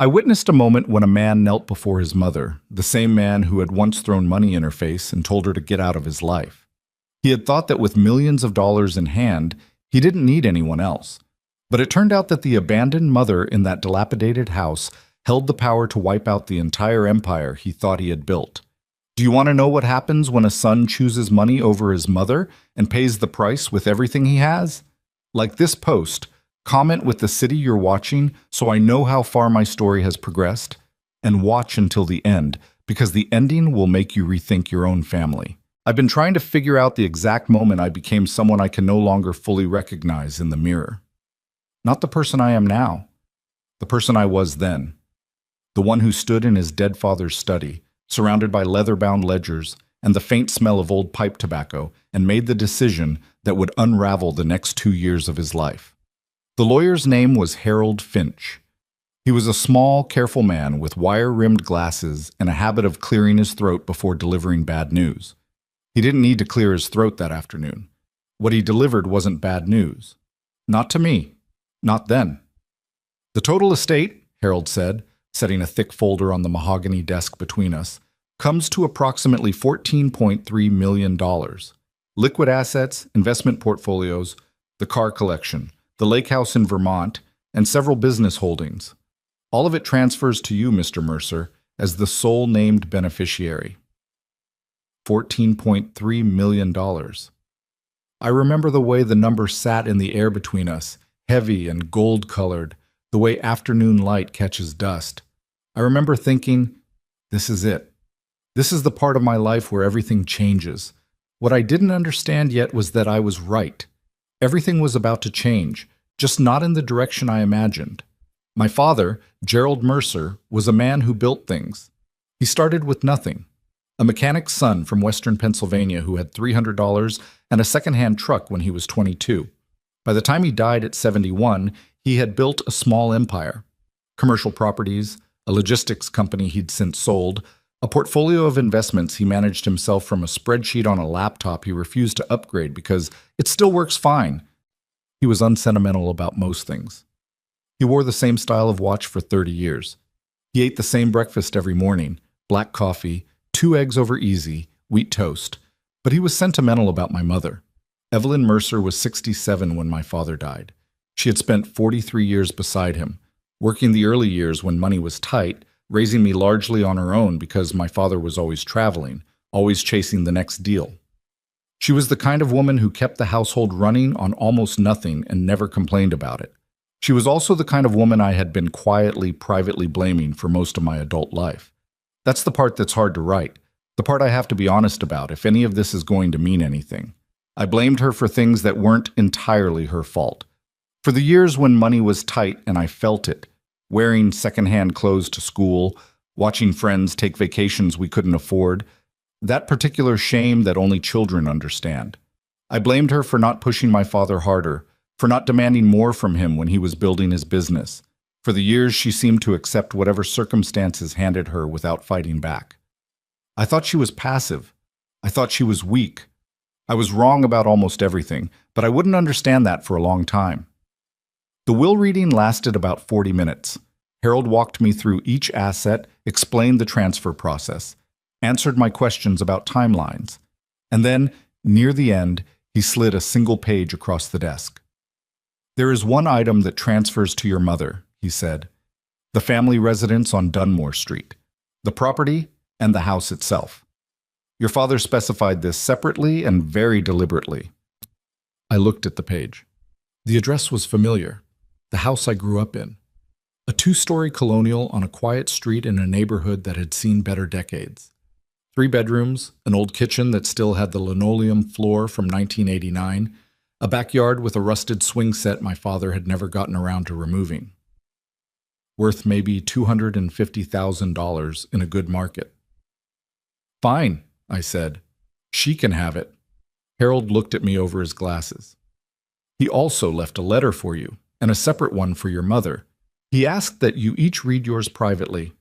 I witnessed a moment when a man knelt before his mother, the same man who had once thrown money in her face and told her to get out of his life. He had thought that with millions of dollars in hand, he didn't need anyone else. But it turned out that the abandoned mother in that dilapidated house held the power to wipe out the entire empire he thought he had built. Do you want to know what happens when a son chooses money over his mother and pays the price with everything he has? Like this post, comment with the city you're watching so I know how far my story has progressed, and watch until the end, because the ending will make you rethink your own family. I've been trying to figure out the exact moment I became someone I can no longer fully recognize in the mirror. Not the person I am now, the person I was then. The one who stood in his dead father's study, surrounded by leather-bound ledgers and the faint smell of old pipe tobacco, and made the decision that would unravel the next 2 years of his life. The lawyer's name was Harold Finch. He was a small, careful man with wire-rimmed glasses and a habit of clearing his throat before delivering bad news. He didn't need to clear his throat that afternoon. What he delivered wasn't bad news. Not to me. Not then. The total estate, Harold said, setting a thick folder on the mahogany desk between us, comes to approximately $14.3 million. Liquid assets, investment portfolios, the car collection, the lake house in Vermont, and several business holdings. All of it transfers to you, Mr. Mercer, as the sole named beneficiary. $14.3 million. I remember the way the number sat in the air between us, heavy and gold-colored, the way afternoon light catches dust. I remember thinking, this is it. This is the part of my life where everything changes. What I didn't understand yet was that I was right. Everything was about to change, just not in the direction I imagined. My father, Gerald Mercer, was a man who built things. He started with nothing. A mechanic's son from western Pennsylvania who had $300 and a second-hand truck when he was 22. By the time he died at 71, he had built a small empire. Commercial properties, a logistics company he'd since sold, a portfolio of investments he managed himself from a spreadsheet on a laptop he refused to upgrade because it still works fine. He was unsentimental about most things. He wore the same style of watch for 30 years. He ate the same breakfast every morning, black coffee, 2 eggs over easy, wheat toast. But he was sentimental about my mother. Evelyn Mercer was 67 when my father died. She had spent 43 years beside him, working the early years when money was tight, raising me largely on her own because my father was always traveling, always chasing the next deal. She was the kind of woman who kept the household running on almost nothing and never complained about it. She was also the kind of woman I had been quietly, privately blaming for most of my adult life. That's the part that's hard to write, the part I have to be honest about if any of this is going to mean anything. I blamed her for things that weren't entirely her fault. For the years when money was tight and I felt it, wearing secondhand clothes to school, watching friends take vacations we couldn't afford, that particular shame that only children understand. I blamed her for not pushing my father harder, for not demanding more from him when he was building his business. For the years she seemed to accept whatever circumstances handed her without fighting back. I thought she was passive. I thought she was weak. I was wrong about almost everything, but I wouldn't understand that for a long time. The will reading lasted about 40 minutes. Harold walked me through each asset, explained the transfer process, answered my questions about timelines, and then, near the end, he slid a single page across the desk. "There is one item that transfers to your mother," he said. "The family residence on Dunmore Street, the property, and the house itself. Your father specified this separately and very deliberately." I looked at the page. The address was familiar. The house I grew up in. A 2-story colonial on a quiet street in a neighborhood that had seen better decades. 3 bedrooms, an old kitchen that still had the linoleum floor from 1989, a backyard with a rusted swing set my father had never gotten around to removing. Worth maybe $250,000 in a good market. "Fine," I said. "She can have it." Harold looked at me over his glasses. "He also left a letter for you, and a separate one for your mother. He asked that you each read yours privately."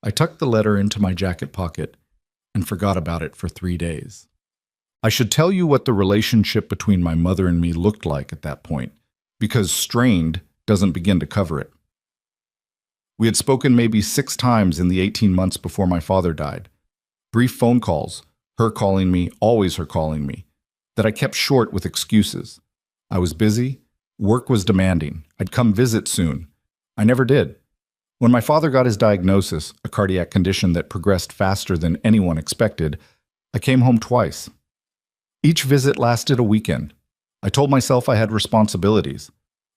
I tucked the letter into my jacket pocket and forgot about it for 3 days. I should tell you what the relationship between my mother and me looked like at that point, because strained doesn't begin to cover it. We had spoken maybe 6 times in the 18 months before my father died. Brief phone calls, her calling me, always her calling me, that I kept short with excuses. I was busy, work was demanding, I'd come visit soon. I never did. When my father got his diagnosis, a cardiac condition that progressed faster than anyone expected, I came home twice. Each visit lasted a weekend. I told myself I had responsibilities.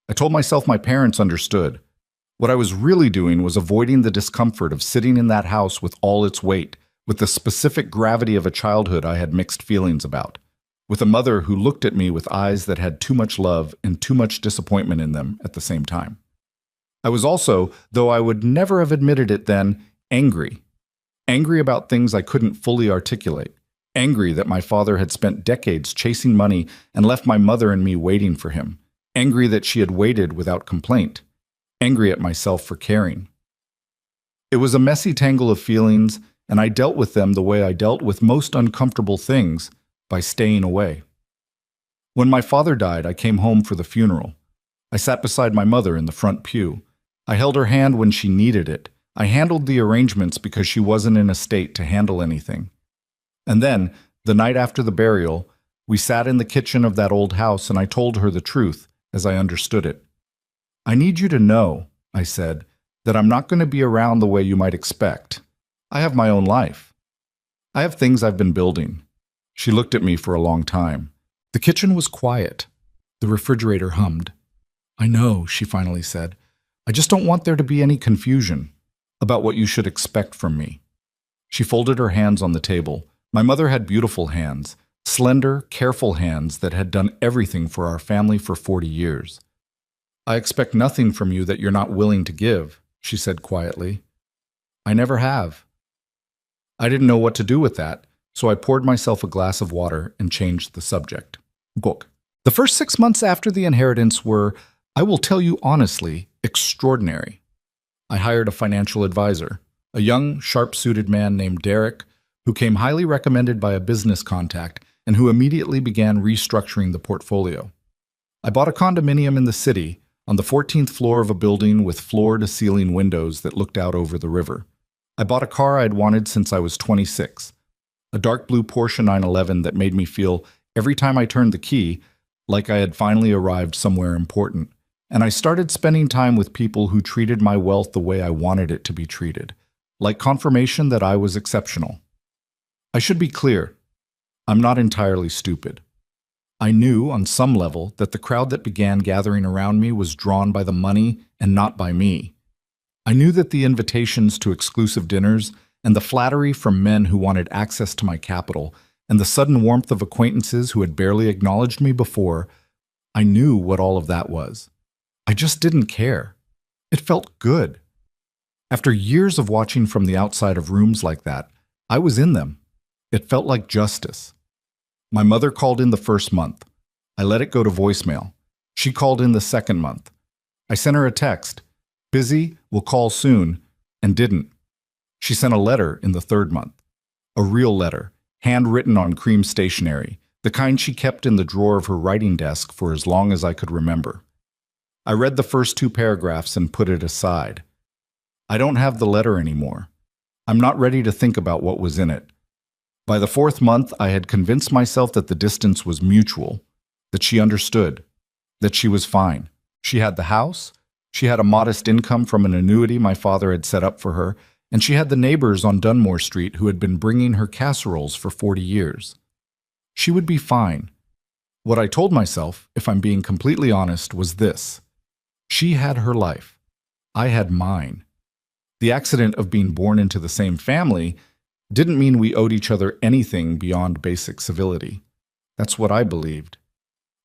I told myself my parents understood. What I was really doing was avoiding the discomfort of sitting in that house with all its weight, with the specific gravity of a childhood I had mixed feelings about, with a mother who looked at me with eyes that had too much love and too much disappointment in them at the same time. I was also, though I would never have admitted it then, angry. Angry about things I couldn't fully articulate. Angry that my father had spent decades chasing money and left my mother and me waiting for him. Angry that she had waited without complaint. Angry at myself for caring. It was a messy tangle of feelings, and I dealt with them the way I dealt with most uncomfortable things, by staying away. When my father died, I came home for the funeral. I sat beside my mother in the front pew. I held her hand when she needed it. I handled the arrangements because she wasn't in a state to handle anything. And then, the night after the burial, we sat in the kitchen of that old house and I told her the truth as I understood it. I need you to know, I said, that I'm not going to be around the way you might expect. I have my own life. I have things I've been building. She looked at me for a long time. The kitchen was quiet. The refrigerator hummed. I know, she finally said. I just don't want there to be any confusion about what you should expect from me. She folded her hands on the table. My mother had beautiful hands, slender, careful hands that had done everything for our family for 40 years. I expect nothing from you that you're not willing to give, she said quietly. I never have. I didn't know what to do with that, so I poured myself a glass of water and changed the subject. Book. The first 6 months after the inheritance were, I will tell you honestly, extraordinary. I hired a financial advisor, a young, sharp-suited man named Derek, who came highly recommended by a business contact and who immediately began restructuring the portfolio. I bought a condominium in the city, on the 14th floor of a building with floor-to-ceiling windows that looked out over the river. I bought a car I'd wanted since I was 26, a dark blue Porsche 911 that made me feel, every time I turned the key, like I had finally arrived somewhere important. And I started spending time with people who treated my wealth the way I wanted it to be treated, like confirmation that I was exceptional. I should be clear, I'm not entirely stupid. I knew, on some level, that the crowd that began gathering around me was drawn by the money and not by me. I knew that the invitations to exclusive dinners and the flattery from men who wanted access to my capital and the sudden warmth of acquaintances who had barely acknowledged me before, I knew what all of that was. I just didn't care. It felt good. After years of watching from the outside of rooms like that, I was in them. It felt like justice. My mother called in the first month. I let it go to voicemail. She called in the second month. I sent her a text, busy, will call soon, and didn't. She sent a letter in the third month. A real letter, handwritten on cream stationery, the kind she kept in the drawer of her writing desk for as long as I could remember. I read the first 2 paragraphs and put it aside. I don't have the letter anymore. I'm not ready to think about what was in it. By the 4th month, I had convinced myself that the distance was mutual, that she understood, that she was fine. She had the house, she had a modest income from an annuity my father had set up for her, and she had the neighbors on Dunmore Street who had been bringing her casseroles for 40 years. She would be fine. What I told myself, if I'm being completely honest, was this. She had her life. I had mine. The accident of being born into the same family didn't mean we owed each other anything beyond basic civility. That's what I believed.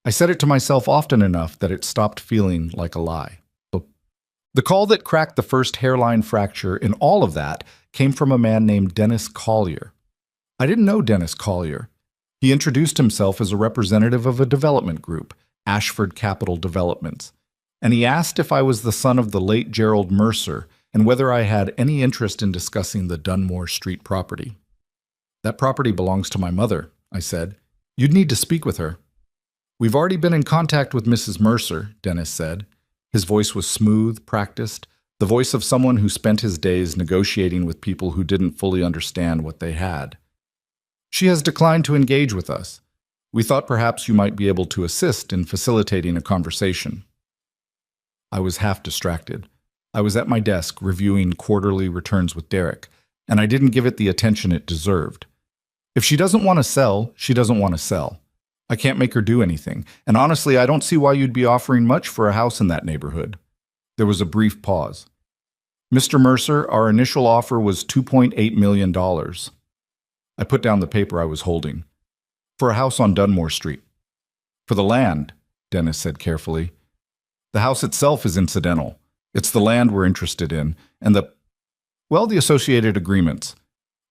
I said it to myself often enough that it stopped feeling like a lie. The call that cracked the first hairline fracture in all of that came from a man named Dennis Collier. I didn't know Dennis Collier. He introduced himself as a representative of a development group, Ashford Capital Developments, and he asked if I was the son of the late Gerald Mercer and whether I had any interest in discussing the Dunmore Street property. That property belongs to my mother, I said. You'd need to speak with her. We've already been in contact with Mrs. Mercer, Dennis said. His voice was smooth, practiced, the voice of someone who spent his days negotiating with people who didn't fully understand what they had. She has declined to engage with us. We thought perhaps you might be able to assist in facilitating a conversation. I was half distracted. I was at my desk reviewing quarterly returns with Derek, and I didn't give it the attention it deserved. If she doesn't want to sell, she doesn't want to sell. I can't make her do anything, and honestly, I don't see why you'd be offering much for a house in that neighborhood. There was a brief pause. Mr. Mercer, our initial offer was $2.8 million. I put down the paper I was holding. For a house on Dunmore Street. For the land, Dennis said carefully. The house itself is incidental. It's the land we're interested in, and the associated agreements.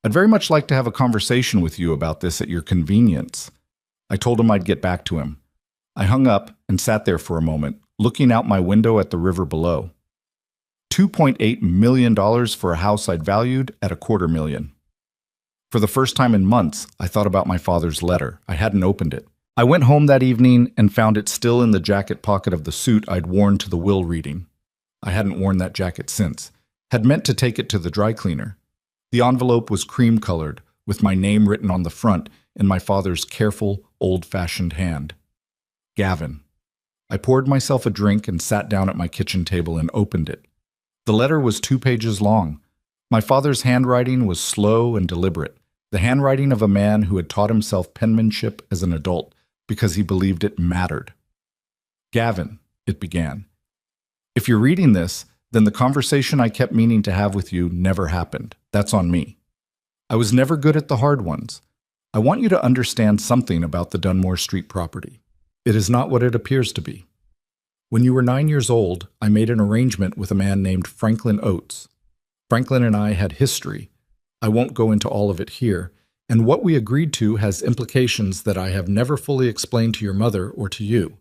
I'd very much like to have a conversation with you about this at your convenience. I told him I'd get back to him. I hung up and sat there for a moment, looking out my window at the river below. $2.8 million for a house I'd valued at $250,000. For the first time in months, I thought about my father's letter. I hadn't opened it. I went home that evening and found it still in the jacket pocket of the suit I'd worn to the will reading. I hadn't worn that jacket since. Had meant to take it to the dry cleaner. The envelope was cream-colored, with my name written on the front in my father's careful, old-fashioned hand. Gavin. I poured myself a drink and sat down at my kitchen table and opened it. The letter was 2 pages long. My father's handwriting was slow and deliberate, the handwriting of a man who had taught himself penmanship as an adult because he believed it mattered. Gavin, it began. If you're reading this, then the conversation I kept meaning to have with you never happened. That's on me. I was never good at the hard ones. I want you to understand something about the Dunmore Street property. It is not what it appears to be. When you were 9 years old, I made an arrangement with a man named Franklin Oates. Franklin and I had history. I won't go into all of it here, and what we agreed to has implications that I have never fully explained to your mother or to you.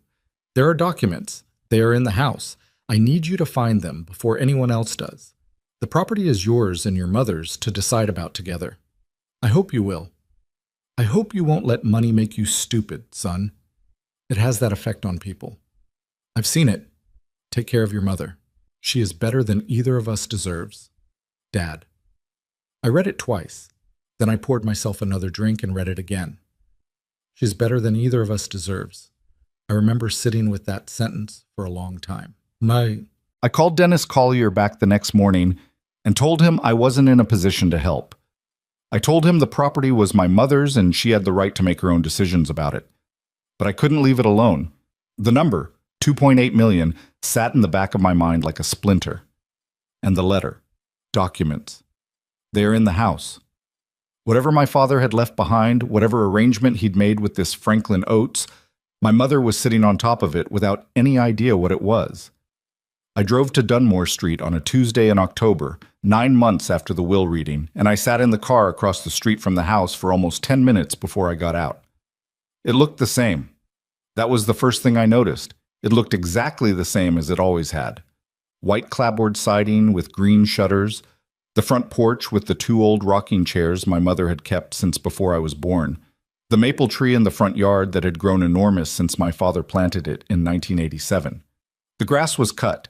There are documents. They are in the house. I need you to find them before anyone else does. The property is yours and your mother's to decide about together. I hope you will. I hope you won't let money make you stupid, son. It has that effect on people. I've seen it. Take care of your mother. She is better than either of us deserves. Dad. I read it twice. Then I poured myself another drink and read it again. She's better than either of us deserves. I remember sitting with that sentence for a long time. I called Dennis Collier back the next morning and told him I wasn't in a position to help. I told him the property was my mother's and she had the right to make her own decisions about it. But I couldn't leave it alone. The number, 2.8 million, sat in the back of my mind like a splinter. And the letter, documents. They are in the house. Whatever my father had left behind, whatever arrangement he'd made with this Franklin Oates, my mother was sitting on top of it without any idea what it was. I drove to Dunmore Street on a Tuesday in October, 9 months after the will reading, and I sat in the car across the street from the house for almost 10 minutes before I got out. It looked the same. That was the first thing I noticed. It looked exactly the same as it always had. White clapboard siding with green shutters, the front porch with the 2 old rocking chairs my mother had kept since before I was born, the maple tree in the front yard that had grown enormous since my father planted it in 1987. The grass was cut.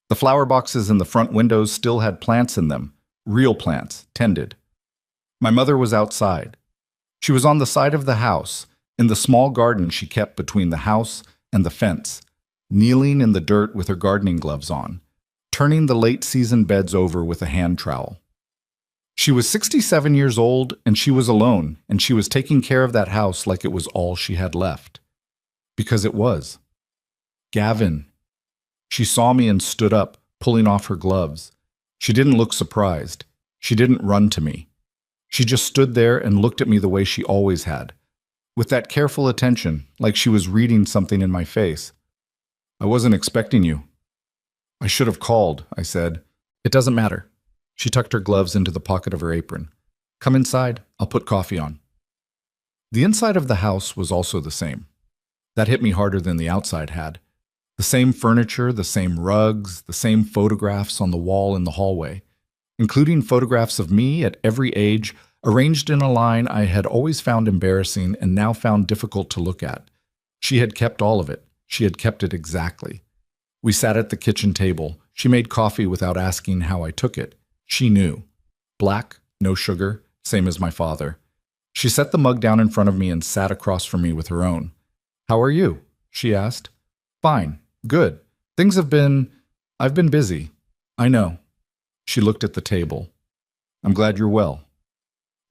The flower boxes in the front windows still had plants in them, real plants, tended. My mother was outside. She was on the side of the house, in the small garden she kept between the house and the fence, kneeling in the dirt with her gardening gloves on, turning the late-season beds over with a hand trowel. She was 67 years old, and she was alone, and she was taking care of that house like it was all she had left. Because it was. Gavin. She saw me and stood up, pulling off her gloves. She didn't look surprised. She didn't run to me. She just stood there and looked at me the way she always had, with that careful attention, like she was reading something in my face. I wasn't expecting you. I should have called, I said. It doesn't matter. She tucked her gloves into the pocket of her apron. Come inside. I'll put coffee on. The inside of the house was also the same. That hit me harder than the outside had. The same furniture, the same rugs, the same photographs on the wall in the hallway, including photographs of me at every age, arranged in a line I had always found embarrassing and now found difficult to look at. She had kept all of it. She had kept it exactly. We sat at the kitchen table. She made coffee without asking how I took it. She knew. Black, no sugar, same as my father. She set the mug down in front of me and sat across from me with her own. "How are you?" she asked. "Fine. Good. I've been busy." "I know." She looked at the table. "I'm glad you're well."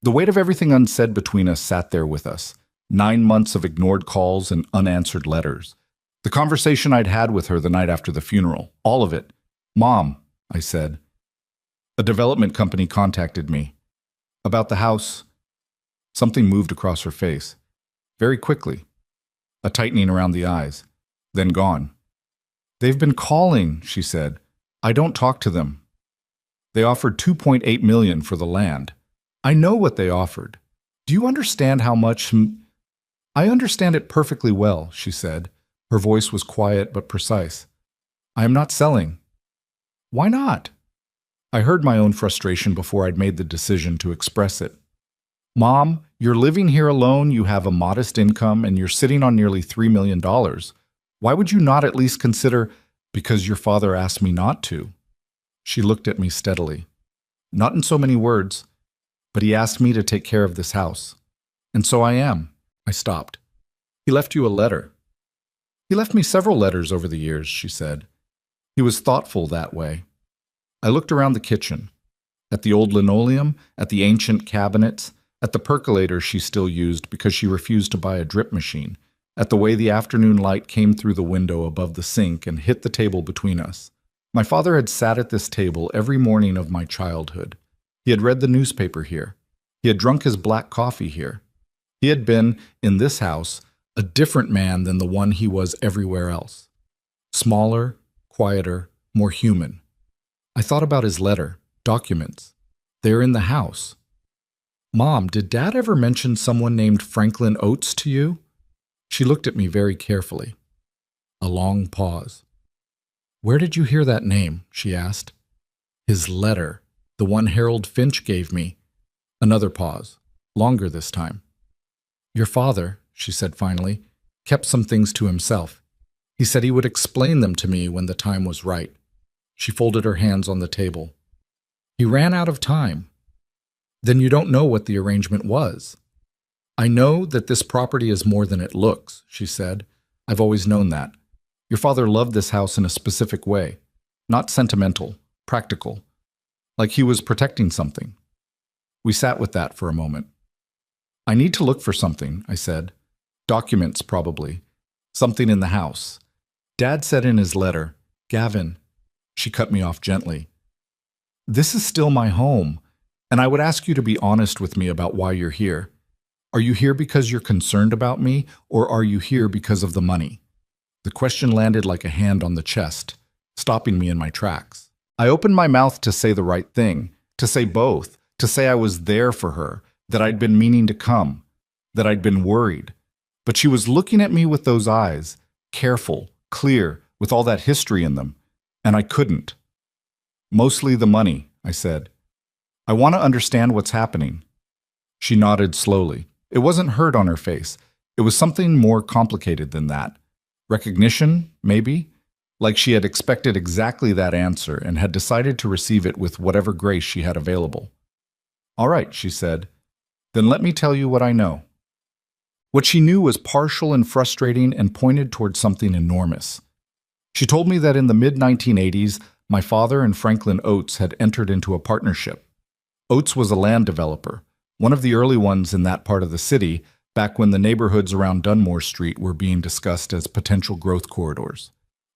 The weight of everything unsaid between us sat there with us. 9 months of ignored calls and unanswered letters. The conversation I'd had with her the night after the funeral. All of it. "Mom," I said. "A development company contacted me. About the house." Something moved across her face. Very quickly. A tightening around the eyes. Then gone. "They've been calling," she said. "I don't talk to them. They offered $2.8 million for the land. I know what they offered. Do you understand how much—" "I understand it perfectly well," she said. Her voice was quiet but precise. "I am not selling." "Why not?" I heard my own frustration before I'd made the decision to express it. "Mom, you're living here alone, you have a modest income, and you're sitting on nearly $3 million. Why would you not at least consider—" "Because your father asked me not to." She looked at me steadily. "Not in so many words, but he asked me to take care of this house. And so I am." I stopped. "He left you a letter." "He left me several letters over the years," she said. "He was thoughtful that way." I looked around the kitchen, at the old linoleum, at the ancient cabinets, at the percolator she still used because she refused to buy a drip machine, at the way the afternoon light came through the window above the sink and hit the table between us. My father had sat at this table every morning of my childhood. He had read the newspaper here. He had drunk his black coffee here. He had been, in this house, a different man than the one he was everywhere else. Smaller, quieter, more human. I thought about his letter, documents. They're in the house. "Mom, did Dad ever mention someone named Franklin Oates to you?" She looked at me very carefully. A long pause. "Where did you hear that name?" she asked. "His letter, the one Harold Finch gave me." Another pause, longer this time. "Your father," she said finally, "kept some things to himself. He said he would explain them to me when the time was right." She folded her hands on the table. "He ran out of time." "Then you don't know what the arrangement was." "I know that this property is more than it looks," she said. "I've always known that. Your father loved this house in a specific way. Not sentimental, practical. Like he was protecting something." We sat with that for a moment. "I need to look for something," I said. "Documents, probably. Something in the house. Dad said in his letter, Gavin—" She cut me off gently. "This is still my home, and I would ask you to be honest with me about why you're here. Are you here because you're concerned about me, or are you here because of the money?" The question landed like a hand on the chest, stopping me in my tracks. I opened my mouth to say the right thing, to say both, to say I was there for her, that I'd been meaning to come, that I'd been worried. But she was looking at me with those eyes, careful, clear, with all that history in them, and I couldn't. "Mostly the money," I said. "I want to understand what's happening." She nodded slowly. It wasn't hurt on her face. It was something more complicated than that. Recognition, maybe? Like she had expected exactly that answer and had decided to receive it with whatever grace she had available. "All right," she said. "Then let me tell you what I know." What she knew was partial and frustrating and pointed towards something enormous. She told me that in the mid-1980s, my father and Franklin Oates had entered into a partnership. Oates was a land developer, one of the early ones in that part of the city, back when the neighborhoods around Dunmore Street were being discussed as potential growth corridors.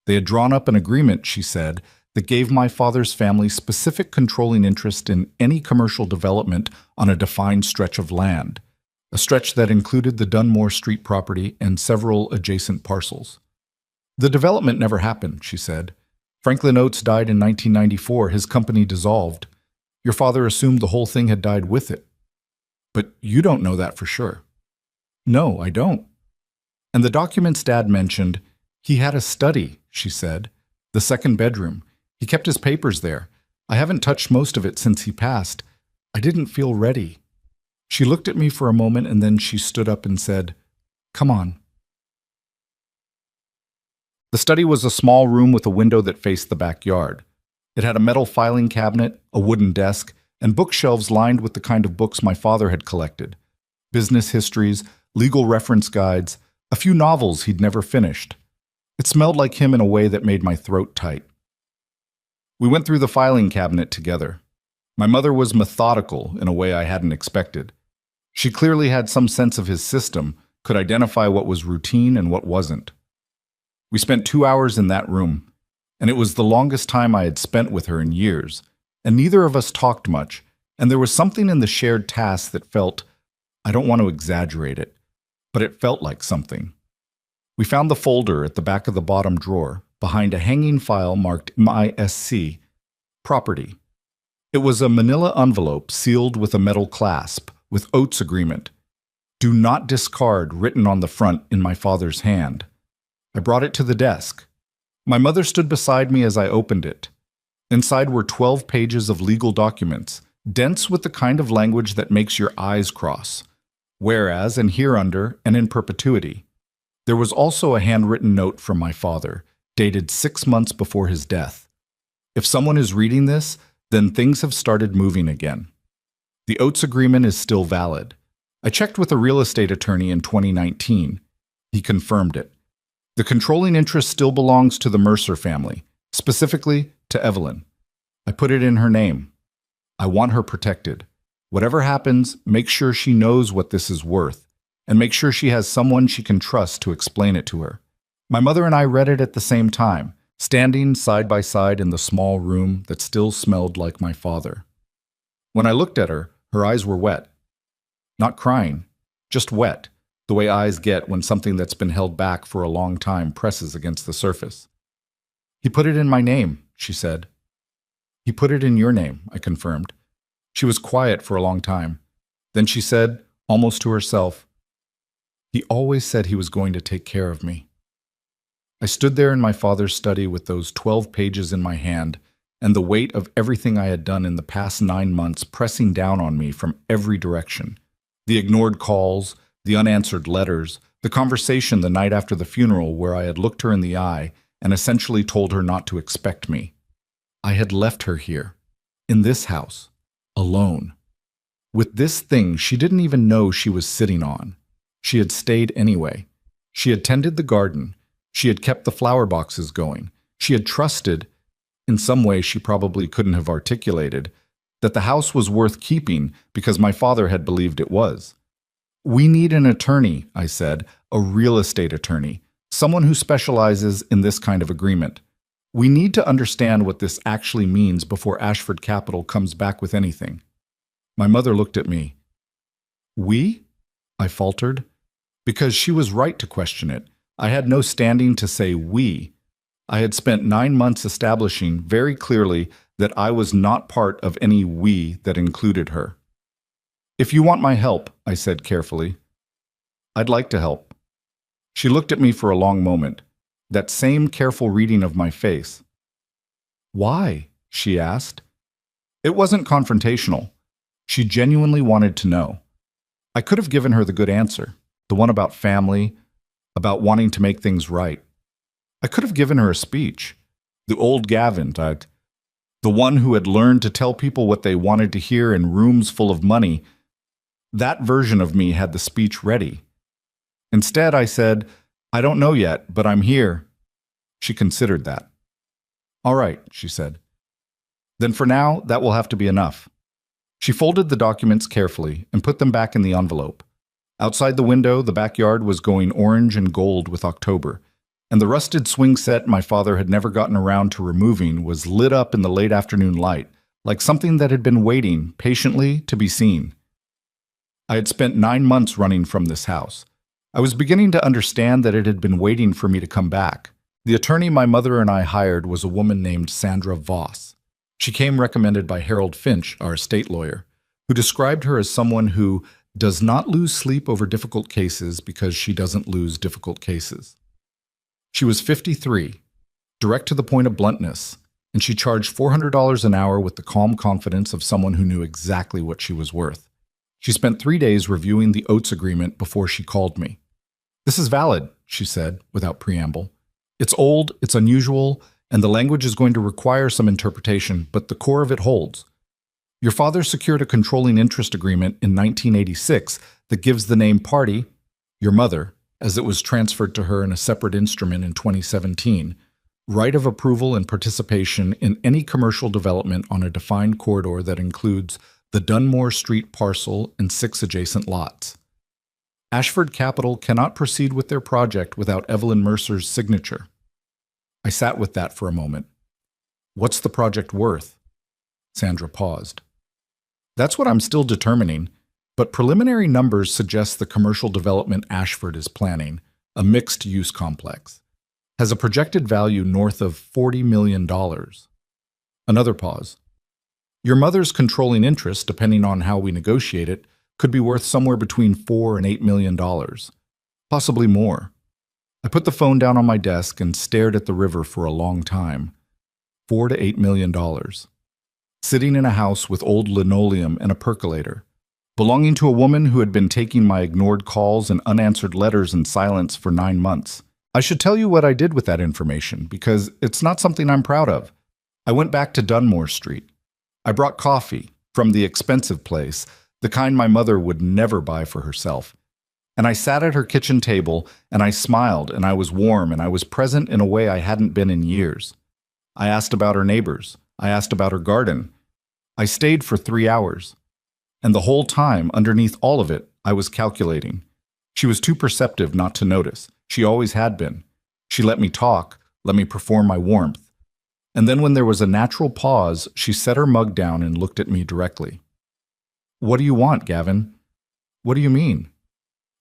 They had drawn up an agreement, she said, that gave my father's family specific controlling interest in any commercial development on a defined stretch of land, a stretch that included the Dunmore Street property and several adjacent parcels. "The development never happened," she said. "Franklin Oates died in 1994, his company dissolved. Your father assumed the whole thing had died with it. But you don't know that for sure." "No, I don't." "And the documents Dad mentioned, he had a study," she said. "The second bedroom. He kept his papers there. I haven't touched most of it since he passed. I didn't feel ready." She looked at me for a moment and then she stood up and said, "Come on." The study was a small room with a window that faced the backyard. It had a metal filing cabinet, a wooden desk, and bookshelves lined with the kind of books my father had collected: business histories, legal reference guides, a few novels he'd never finished. It smelled like him in a way that made my throat tight. We went through the filing cabinet together. My mother was methodical in a way I hadn't expected. She clearly had some sense of his system, could identify what was routine and what wasn't. We spent 2 hours in that room, and it was the longest time I had spent with her in years, and neither of us talked much, and there was something in the shared task that felt, I don't want to exaggerate it, but it felt like something. We found the folder at the back of the bottom drawer, behind a hanging file marked MISC, Property. It was a manila envelope sealed with a metal clasp, with oaths agreement. Do not discard written on the front in my father's hand. I brought it to the desk. My mother stood beside me as I opened it. Inside were 12 pages of legal documents, dense with the kind of language that makes your eyes cross. Whereas and hereunder and in perpetuity. There was also a handwritten note from my father, dated 6 months before his death. If someone is reading this, then things have started moving again. The oaths agreement is still valid. I checked with a real estate attorney in 2019. He confirmed it. The controlling interest still belongs to the Mercer family, specifically to Evelyn. I put it in her name. I want her protected. Whatever happens, make sure she knows what this is worth, and make sure she has someone she can trust to explain it to her. My mother and I read it at the same time, standing side by side in the small room that still smelled like my father. When I looked at her, her eyes were wet. Not crying, just wet, the way eyes get when something that's been held back for a long time presses against the surface. He put it in my name, she said. He put it in your name, I confirmed. She was quiet for a long time. Then she said, almost to herself, he always said he was going to take care of me. I stood there in my father's study with those 12 pages in my hand and the weight of everything I had done in the past 9 months pressing down on me from every direction. The ignored calls, the unanswered letters, the conversation the night after the funeral where I had looked her in the eye and essentially told her not to expect me. I had left her here, in this house, alone. With this thing she didn't even know she was sitting on. She had stayed anyway. She had tended the garden. She had kept the flower boxes going. She had trusted, in some way she probably couldn't have articulated, that the house was worth keeping because my father had believed it was. We need an attorney, I said, a real estate attorney, someone who specializes in this kind of agreement. We need to understand what this actually means before Ashford Capital comes back with anything. My mother looked at me. We? I faltered. Because she was right to question it. I had no standing to say we. I had spent 9 months establishing very clearly that I was not part of any we that included her. If you want my help, I said carefully. I'd like to help. She looked at me for a long moment, that same careful reading of my face. Why? She asked. It wasn't confrontational. She genuinely wanted to know. I could have given her the good answer, the one about family, about wanting to make things right. I could have given her a speech, the old Gavin type, the one who had learned to tell people what they wanted to hear in rooms full of money. That version of me had the speech ready. Instead, I said, I don't know yet, but I'm here. She considered that. All right, she said. Then for now, that will have to be enough. She folded the documents carefully and put them back in the envelope. Outside the window, the backyard was going orange and gold with October, and the rusted swing set my father had never gotten around to removing was lit up in the late afternoon light, like something that had been waiting patiently to be seen. I had spent 9 months running from this house. I was beginning to understand that it had been waiting for me to come back. The attorney my mother and I hired was a woman named Sandra Voss. She came recommended by Harold Finch, our estate lawyer, who described her as someone who does not lose sleep over difficult cases because she doesn't lose difficult cases. She was 53, direct to the point of bluntness, and she charged $400 an hour with the calm confidence of someone who knew exactly what she was worth. She spent 3 days reviewing the oaths agreement before she called me. This is valid, she said, without preamble. It's old, it's unusual, and the language is going to require some interpretation, but the core of it holds. Your father secured a controlling interest agreement in 1986 that gives the name party, your mother, as it was transferred to her in a separate instrument in 2017, right of approval and participation in any commercial development on a defined corridor that includes the Dunmore Street parcel and 6 adjacent lots. Ashford Capital cannot proceed with their project without Evelyn Mercer's signature. I sat with that for a moment. What's the project worth? Sandra paused. That's what I'm still determining, but preliminary numbers suggest the commercial development Ashford is planning, a mixed-use complex, has a projected value north of $40 million. Another pause. Your mother's controlling interest, depending on how we negotiate it, could be worth somewhere between $4 and $8 million, possibly more. I put the phone down on my desk and stared at the river for a long time. $4 to $8 million. Sitting in a house with old linoleum and a percolator, belonging to a woman who had been taking my ignored calls and unanswered letters in silence for 9 months. I should tell you what I did with that information, because it's not something I'm proud of. I went back to Dunmore Street. I brought coffee from the expensive place, the kind my mother would never buy for herself. And I sat at her kitchen table, and I smiled, and I was warm, and I was present in a way I hadn't been in years. I asked about her neighbors. I asked about her garden. I stayed for 3 hours. And the whole time, underneath all of it, I was calculating. She was too perceptive not to notice. She always had been. She let me talk, let me perform my warmth. And then when there was a natural pause, she set her mug down and looked at me directly. What do you want, Gavin? What do you mean?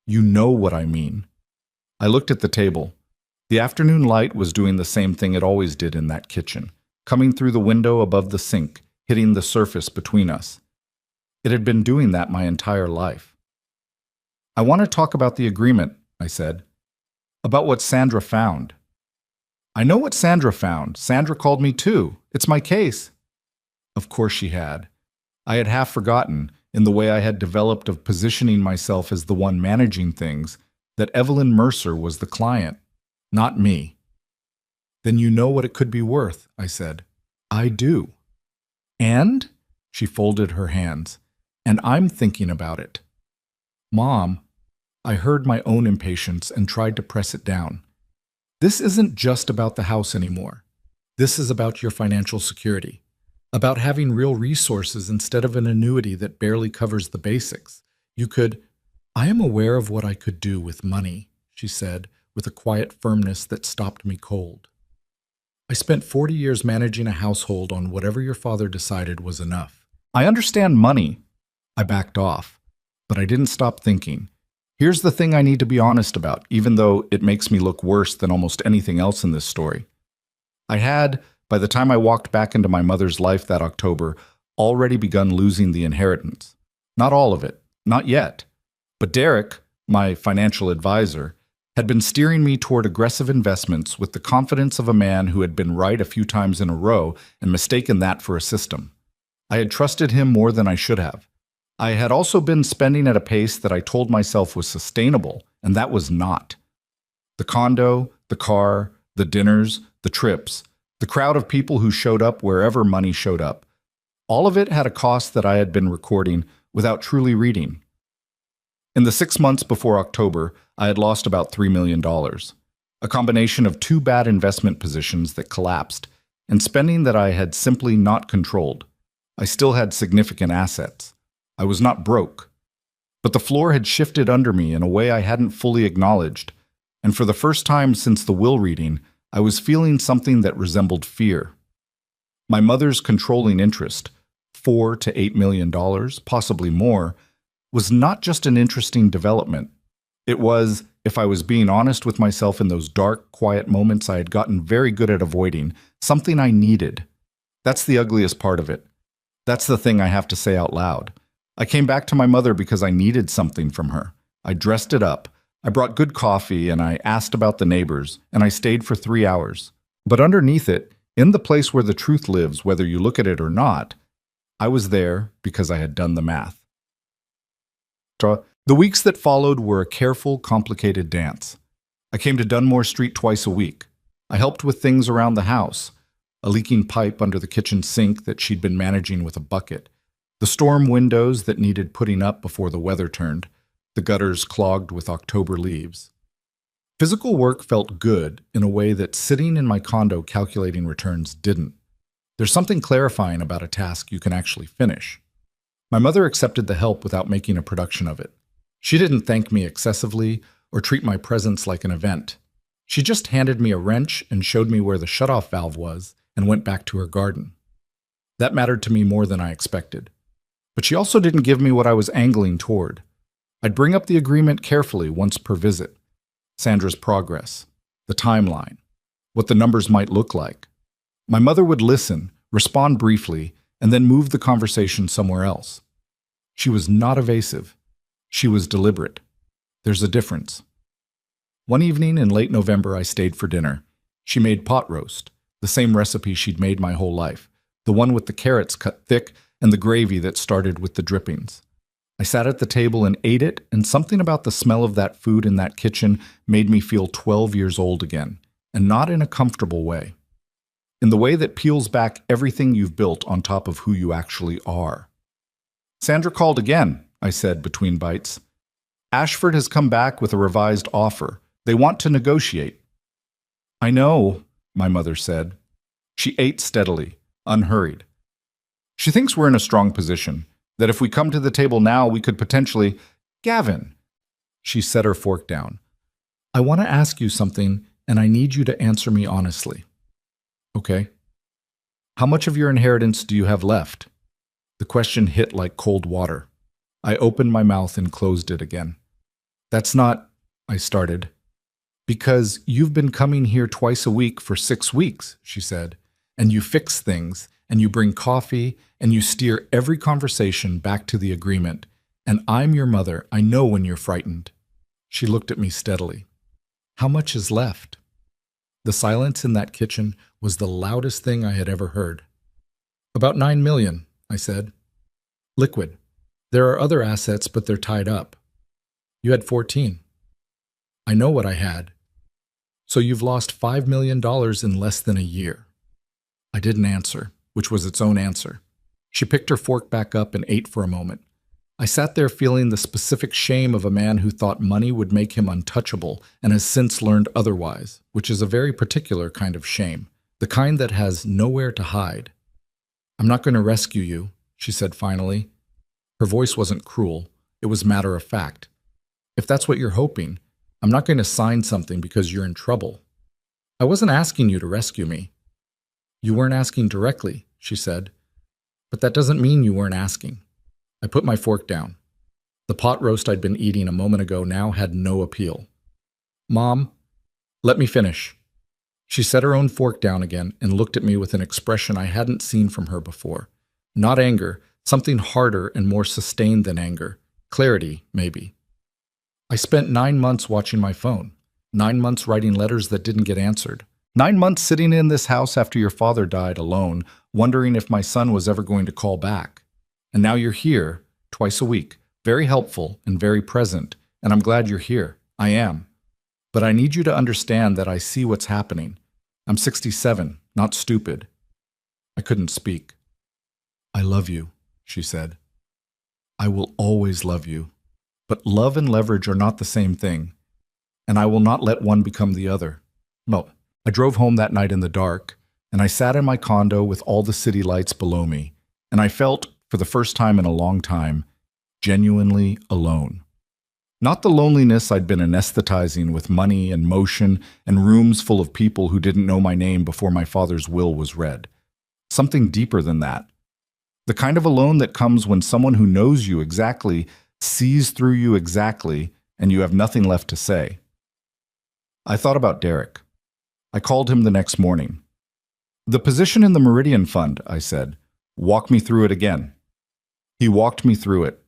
You know what I mean. I looked at the table. The afternoon light was doing the same thing it always did in that kitchen, coming through the window above the sink, hitting the surface between us. It had been doing that my entire life. I want to talk about the agreement, I said. About what Sandra found. I know what Sandra found. Sandra called me too. It's my case. Of course she had. I had half forgotten, in the way I had developed of positioning myself as the one managing things, that Evelyn Mercer was the client, not me. Then you know what it could be worth, I said. I do. And? She folded her hands. And I'm thinking about it. Mom, I heard my own impatience and tried to press it down. This isn't just about the house anymore. This is about your financial security, about having real resources instead of an annuity that barely covers the basics. I am aware of what I could do with money, she said, with a quiet firmness that stopped me cold. I spent 40 years managing a household on whatever your father decided was enough. I understand money. I backed off, but I didn't stop thinking. Here's the thing I need to be honest about, even though it makes me look worse than almost anything else in this story. I had, by the time I walked back into my mother's life that October, already begun losing the inheritance. Not all of it, not yet. But Derek, my financial advisor, had been steering me toward aggressive investments with the confidence of a man who had been right a few times in a row and mistaken that for a system. I had trusted him more than I should have. I had also been spending at a pace that I told myself was sustainable, and that was not. The condo, the car, the dinners, the trips, the crowd of people who showed up wherever money showed up. All of it had a cost that I had been recording without truly reading. In the 6 months before October, I had lost about $3 million, a combination of 2 bad investment positions that collapsed, and spending that I had simply not controlled. I still had significant assets. I was not broke. But the floor had shifted under me in a way I hadn't fully acknowledged, and for the first time since the will reading, I was feeling something that resembled fear. My mother's controlling interest, $4 to $8 million, possibly more, was not just an interesting development. It was, if I was being honest with myself in those dark, quiet moments I had gotten very good at avoiding, something I needed. That's the ugliest part of it. That's the thing I have to say out loud. I came back to my mother because I needed something from her. I dressed it up. I brought good coffee, and I asked about the neighbors, and I stayed for 3 hours. But underneath it, in the place where the truth lives, whether you look at it or not, I was there because I had done the math. The weeks that followed were a careful, complicated dance. I came to Dunmore Street twice a week. I helped with things around the house. a leaking pipe under the kitchen sink that she'd been managing with a bucket, the storm windows that needed putting up before the weather turned, the gutters clogged with October leaves. Physical work felt good in a way that sitting in my condo calculating returns didn't. There's something clarifying about a task you can actually finish. My mother accepted the help without making a production of it. She didn't thank me excessively or treat my presence like an event. She just handed me a wrench and showed me where the shutoff valve was and went back to her garden. That mattered to me more than I expected. But she also didn't give me what I was angling toward. I'd bring up the agreement carefully once per visit. Sandra's progress, the timeline, what the numbers might look like. My mother would listen, respond briefly, and then move the conversation somewhere else. She was not evasive. She was deliberate. There's a difference. One evening in late November, I stayed for dinner. She made pot roast, the same recipe she'd made my whole life, the one with the carrots cut thick and the gravy that started with the drippings. I sat at the table and ate it, and something about the smell of that food in that kitchen made me feel 12 years old again, and not in a comfortable way. In the way that peels back everything you've built on top of who you actually are. Sandra called again, I said between bites. Ashford has come back with a revised offer. They want to negotiate. I know, my mother said. She ate steadily, unhurried. She thinks we're in a strong position, that if we come to the table now, we could potentially... Gavin! She set her fork down. I want to ask you something, and I need you to answer me honestly. Okay. How much of your inheritance do you have left? The question hit like cold water. I opened my mouth and closed it again. That's not... I started. Because you've been coming here twice a week for 6 weeks, she said, and you fix things, and you bring coffee, and you steer every conversation back to the agreement. And I'm your mother. I know when you're frightened. She looked at me steadily. How much is left? The silence in that kitchen was the loudest thing I had ever heard. About 9 million, I said. Liquid. There are other assets, but they're tied up. You had 14. I know what I had. So you've lost $5 million in less than a year. I didn't answer, which was its own answer. She picked her fork back up and ate for a moment. I sat there feeling the specific shame of a man who thought money would make him untouchable and has since learned otherwise, which is a very particular kind of shame, the kind that has nowhere to hide. I'm not going to rescue you, she said finally. Her voice wasn't cruel. It was matter of fact. If that's what you're hoping, I'm not going to sign something because you're in trouble. I wasn't asking you to rescue me. You weren't asking directly, she said. But that doesn't mean you weren't asking. I put my fork down. The pot roast I'd been eating a moment ago now had no appeal. Mom, let me finish. She set her own fork down again and looked at me with an expression I hadn't seen from her before. Not anger, something harder and more sustained than anger. Clarity, maybe. I spent 9 months watching my phone. 9 months writing letters that didn't get answered. 9 months sitting in this house after your father died alone, wondering if my son was ever going to call back. And now you're here, twice a week, very helpful and very present, and I'm glad you're here. I am. But I need you to understand that I see what's happening. I'm 67, not stupid. I couldn't speak. I love you, she said. I will always love you. But love and leverage are not the same thing, and I will not let one become the other. No, I drove home that night in the dark, and I sat in my condo with all the city lights below me, and I felt, for the first time in a long time, genuinely alone. Not the loneliness I'd been anesthetizing with money and motion and rooms full of people who didn't know my name before my father's will was read. Something deeper than that. The kind of alone that comes when someone who knows you exactly sees through you exactly, and you have nothing left to say. I thought about Derek. I called him the next morning. The position in the Meridian Fund, I said. Walk me through it again. He walked me through it.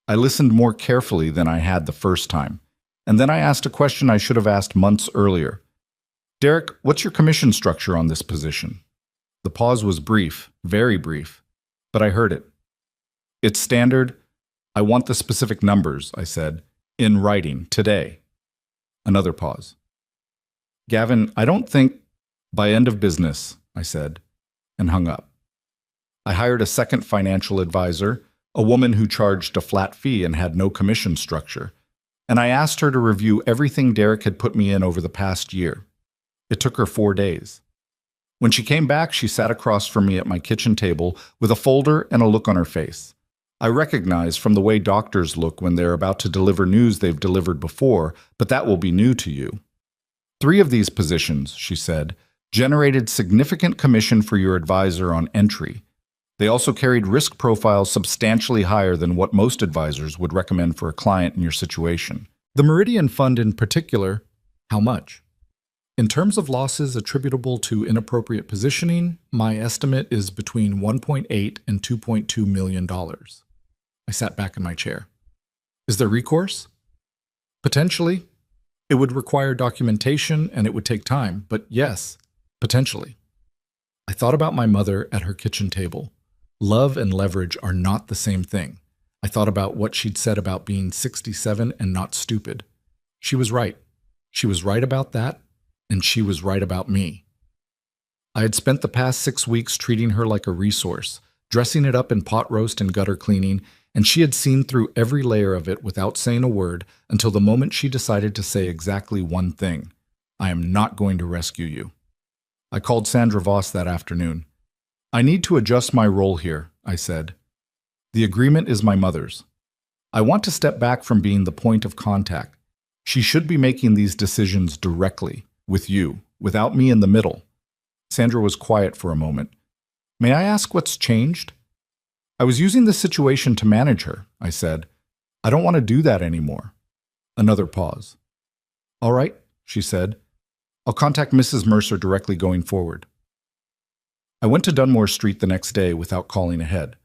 I listened more carefully than I had the first time, and then I asked a question I should have asked months earlier. Derek, what's your commission structure on this position? The pause was brief, very brief, but I heard it. It's standard. I want the specific numbers, I said, in writing, today. Another pause. Gavin, I don't think, by end of business, I said. and hung up. I hired a second financial advisor, a woman who charged a flat fee and had no commission structure, and I asked her to review everything Derek had put me in over the past year. It took her 4 days. When she came back, she sat across from me at my kitchen table with a folder and a look on her face. I recognize from the way doctors look when they're about to deliver news they've delivered before, but that will be new to you. 3 of these positions, she said, generated significant commission for your advisor on entry. They also carried risk profiles substantially higher than what most advisors would recommend for a client in your situation. The Meridian Fund in particular, how much? In terms of losses attributable to inappropriate positioning, my estimate is between $1.8 and $2.2 million. I sat back in my chair. Is there recourse? Potentially. It would require documentation and it would take time, but yes, potentially. I thought about my mother at her kitchen table. Love and leverage are not the same thing. I thought about what she'd said about being 67 and not stupid. She was right. She was right about that, and she was right about me. I had spent the past 6 weeks treating her like a resource, dressing it up in pot roast and gutter cleaning, and she had seen through every layer of it without saying a word until the moment she decided to say exactly one thing: I am not going to rescue you. I called Sandra Voss that afternoon. I need to adjust my role here, I said. The agreement is my mother's. I want to step back from being the point of contact. She should be making these decisions directly, with you, without me in the middle. Sandra was quiet for a moment. May I ask what's changed? I was using this situation to manage her, I said. I don't want to do that anymore. Another pause. All right, she said. I'll contact Mrs. Mercer directly going forward. I went to Dunmore Street the next day without calling ahead.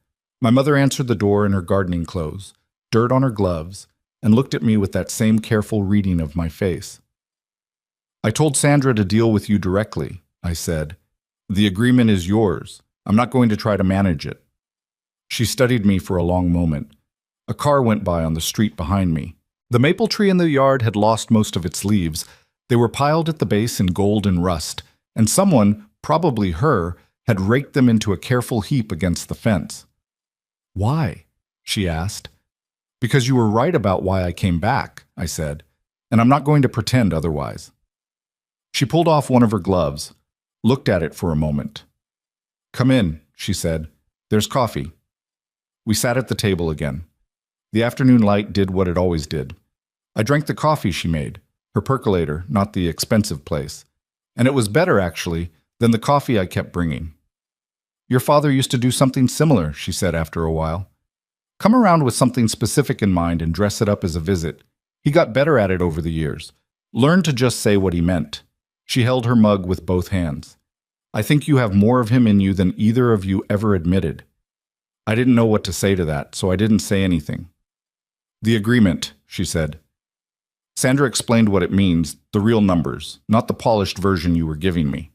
My mother answered the door in her gardening clothes, dirt on her gloves, and looked at me with that same careful reading of my face. I told Sandra to deal with you directly, I said. The agreement is yours. I'm not going to try to manage it. She studied me for a long moment. A car went by on the street behind me. The maple tree in the yard had lost most of its leaves. They were piled at the base in gold and rust, and someone, probably her, had raked them into a careful heap against the fence. Why? She asked. Because you were right about why I came back, I said, and I'm not going to pretend otherwise. She pulled off one of her gloves, looked at it for a moment. Come in, she said. There's coffee. We sat at the table again. The afternoon light did what it always did. I drank the coffee she made, her percolator, not the expensive place. And it was better, actually, than the coffee I kept bringing. Your father used to do something similar, she said after a while. Come around with something specific in mind and dress it up as a visit. He got better at it over the years. Learned to just say what he meant. She held her mug with both hands. I think you have more of him in you than either of you ever admitted. I didn't know what to say to that, so I didn't say anything. The agreement, she said. Sandra explained what it means, the real numbers, not the polished version you were giving me.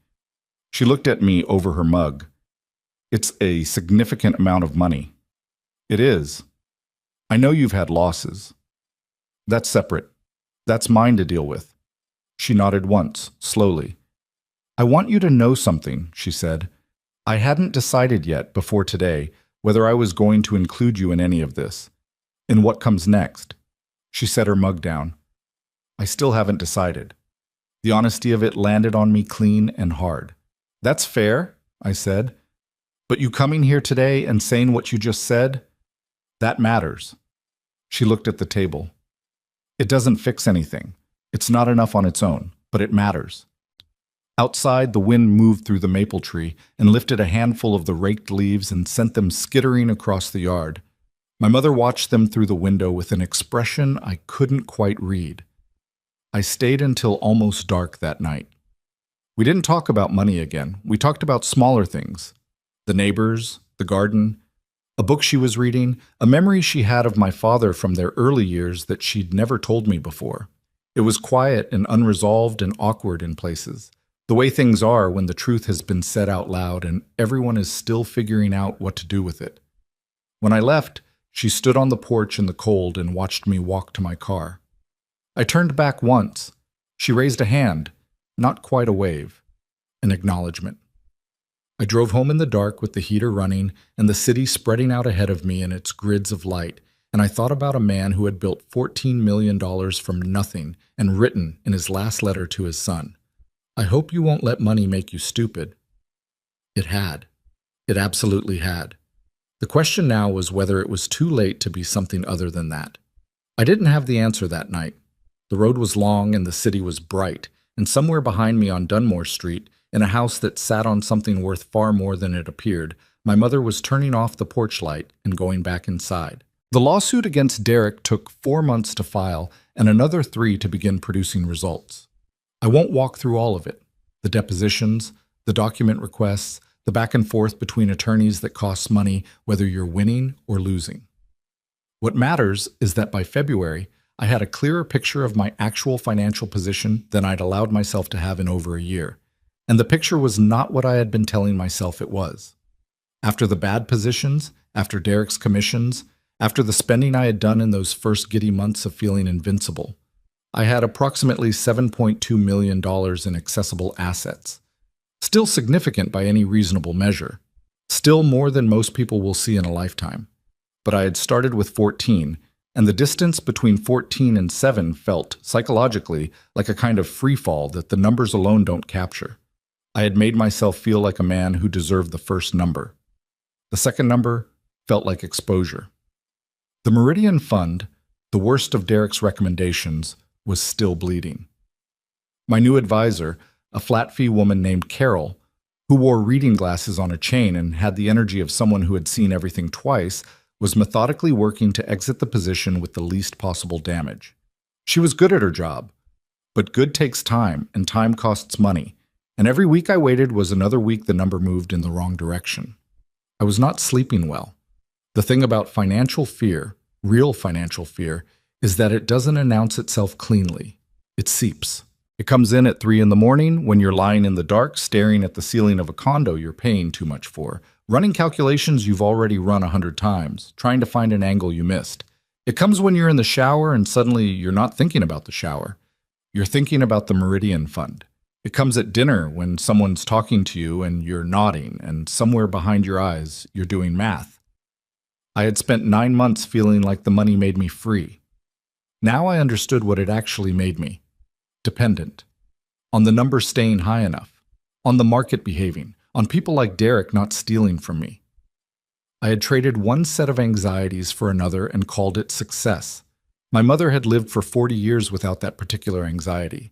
She looked at me over her mug. It's a significant amount of money. It is. I know you've had losses. That's separate. That's mine to deal with. She nodded once, slowly. I want you to know something, she said. I hadn't decided yet, before today, whether I was going to include you in any of this. In what comes next. She set her mug down. I still haven't decided. The honesty of it landed on me clean and hard. That's fair, I said. But you coming here today and saying what you just said, that matters. She looked at the table. It doesn't fix anything. It's not enough on its own, but it matters. Outside, the wind moved through the maple tree and lifted a handful of the raked leaves and sent them skittering across the yard. My mother watched them through the window with an expression I couldn't quite read. I stayed until almost dark that night. We didn't talk about money again. We talked about smaller things. The neighbors, the garden, a book she was reading, a memory she had of my father from their early years that she'd never told me before. It was quiet and unresolved and awkward in places, the way things are when the truth has been said out loud and everyone is still figuring out what to do with it. When I left, she stood on the porch in the cold and watched me walk to my car. I turned back once. She raised a hand, not quite a wave, an acknowledgement. I drove home in the dark with the heater running and the city spreading out ahead of me in its grids of light, and I thought about a man who had built $14 million from nothing and written in his last letter to his son, "I hope you won't let money make you stupid." It had. It absolutely had. The question now was whether it was too late to be something other than that. I didn't have the answer that night. The road was long and the city was bright, and somewhere behind me on Dunmore Street, in a house that sat on something worth far more than it appeared, my mother was turning off the porch light and going back inside. The lawsuit against Derek took 4 months to file and another 3 to begin producing results. I won't walk through all of it. The depositions, the document requests, the back and forth between attorneys that costs money whether you're winning or losing. What matters is that by February, I had a clearer picture of my actual financial position than I'd allowed myself to have in over a year. And the picture was not what I had been telling myself it was. After the bad positions, after Derek's commissions, after the spending I had done in those first giddy months of feeling invincible, I had approximately $7.2 million in accessible assets. Still significant by any reasonable measure. Still more than most people will see in a lifetime. But I had started with 14, and the distance between 14 and 7 felt, psychologically, like a kind of free fall that the numbers alone don't capture. I had made myself feel like a man who deserved the first number. The second number felt like exposure. The Meridian Fund, the worst of Derek's recommendations, was still bleeding. My new advisor, a flat-fee woman named Carol, who wore reading glasses on a chain and had the energy of someone who had seen everything twice, was methodically working to exit the position with the least possible damage. She was good at her job, but good takes time, and time costs money, and every week I waited was another week the number moved in the wrong direction. I was not sleeping well. The thing about financial fear, real financial fear, is that it doesn't announce itself cleanly. It seeps. It comes in at 3 in the morning when you're lying in the dark staring at the ceiling of a condo you're paying too much for, running calculations you've already run 100 times, trying to find an angle you missed. It comes when you're in the shower and suddenly you're not thinking about the shower. You're thinking about the Meridian Fund. It comes at dinner when someone's talking to you and you're nodding, and somewhere behind your eyes you're doing math. I had spent 9 months feeling like the money made me free. Now I understood what it actually made me. Dependent. On the number staying high enough. On the market behaving. On people like Derek not stealing from me. I had traded one set of anxieties for another and called it success. My mother had lived for 40 years without that particular anxiety.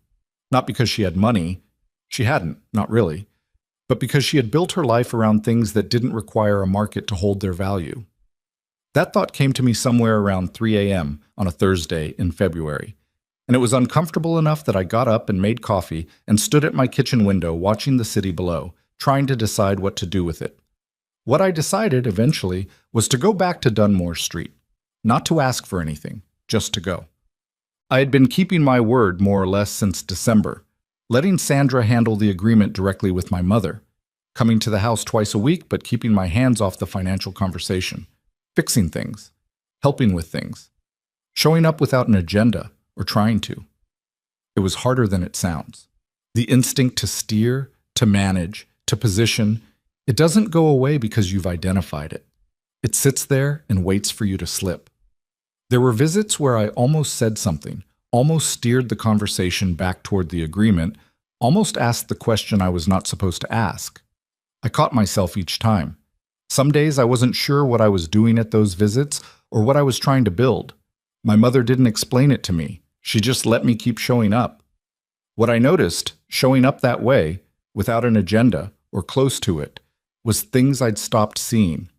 Not because she had money. She hadn't, not really. But because she had built her life around things that didn't require a market to hold their value. That thought came to me somewhere around 3 a.m. on a Thursday in February. And it was uncomfortable enough that I got up and made coffee and stood at my kitchen window watching the city below, trying to decide what to do with it. What I decided, eventually, was to go back to Dunmore Street. Not to ask for anything, just to go. I had been keeping my word more or less since December, letting Sandra handle the agreement directly with my mother, coming to the house twice a week but keeping my hands off the financial conversation, fixing things, helping with things, showing up without an agenda, or trying to. It was harder than it sounds. The instinct to steer, to manage, to position, it doesn't go away because you've identified it. It sits there and waits for you to slip. There were visits where I almost said something, almost steered the conversation back toward the agreement, almost asked the question I was not supposed to ask. I caught myself each time. Some days I wasn't sure what I was doing at those visits or what I was trying to build. My mother didn't explain it to me. She just let me keep showing up. What I noticed, showing up that way, without an agenda, or close to it, was things I'd stopped seeing.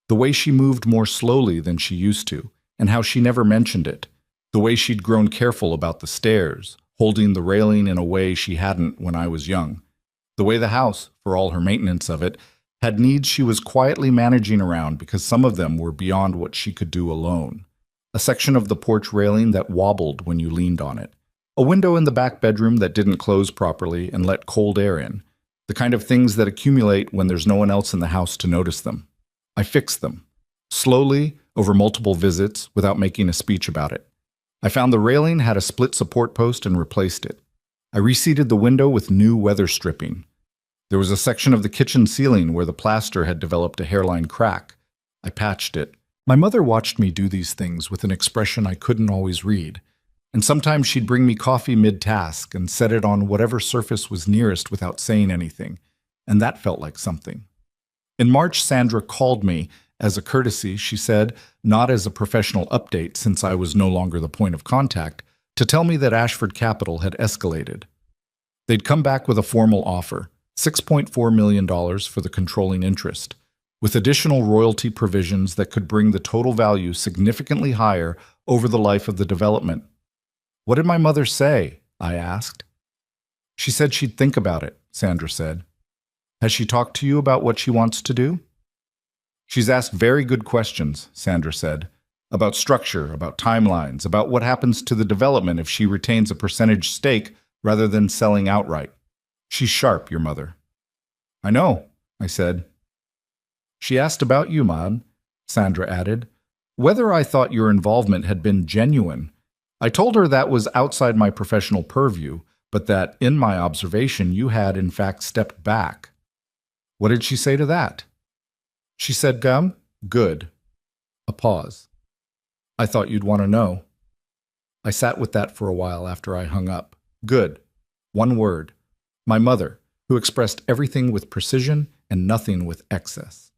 The way she moved more slowly than she used to, and how she never mentioned it. The way she'd grown careful about the stairs, holding the railing in a way she hadn't when I was young. The way the house, for all her maintenance of it, had needs she was quietly managing around because some of them were beyond what she could do alone. A section of the porch railing that wobbled when you leaned on it. A window in the back bedroom that didn't close properly and let cold air in. The kind of things that accumulate when there's no one else in the house to notice them. I fixed them. Slowly, over multiple visits, without making a speech about it. I found the railing had a split support post and replaced it. I reseated the window with new weather stripping. There was a section of the kitchen ceiling where the plaster had developed a hairline crack. I patched it. My mother watched me do these things with an expression I couldn't always read, and sometimes she'd bring me coffee mid-task and set it on whatever surface was nearest without saying anything, and that felt like something. In March, Sandra called me. As a courtesy, she said, not as a professional update since I was no longer the point of contact, to tell me that Ashford Capital had escalated. They'd come back with a formal offer, $6.4 million for the controlling interest, with additional royalty provisions that could bring the total value significantly higher over the life of the development. What did my mother say? I asked. She said she'd think about it, Sandra said. Has she talked to you about what she wants to do? She's asked very good questions, Sandra said, about structure, about timelines, about what happens to the development if she retains a percentage stake rather than selling outright. She's sharp, your mother. I know, I said. She asked about you, Mom, Sandra added, whether I thought your involvement had been genuine. I told her that was outside my professional purview, but that, in my observation, you had, in fact, stepped back. What did she say to that? She said, good. A pause. I thought you'd want to know. I sat with that for a while after I hung up. Good. One word. My mother, who expressed everything with precision and nothing with excess.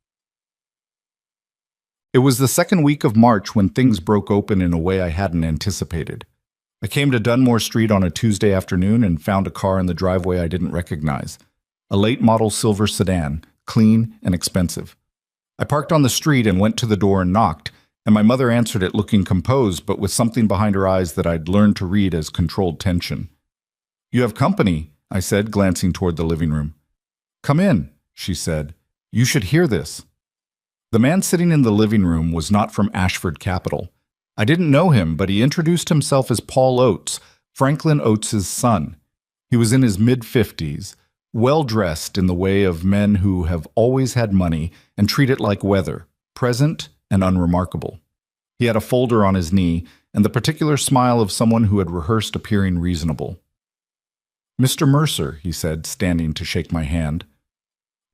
It was the second week of March when things broke open in a way I hadn't anticipated. I came to Dunmore Street on a Tuesday afternoon and found a car in the driveway I didn't recognize. A late-model silver sedan, clean and expensive. I parked on the street and went to the door and knocked, and my mother answered it looking composed but with something behind her eyes that I'd learned to read as controlled tension. You have company, I said, glancing toward the living room. Come in, she said. You should hear this. The man sitting in the living room was not from Ashford Capital. I didn't know him, but he introduced himself as Paul Oates, Franklin Oates's son. He was in his mid-50s, well-dressed in the way of men who have always had money and treat it like weather, present and unremarkable. He had a folder on his knee and the particular smile of someone who had rehearsed appearing reasonable. Mr. Mercer, he said, standing to shake my hand.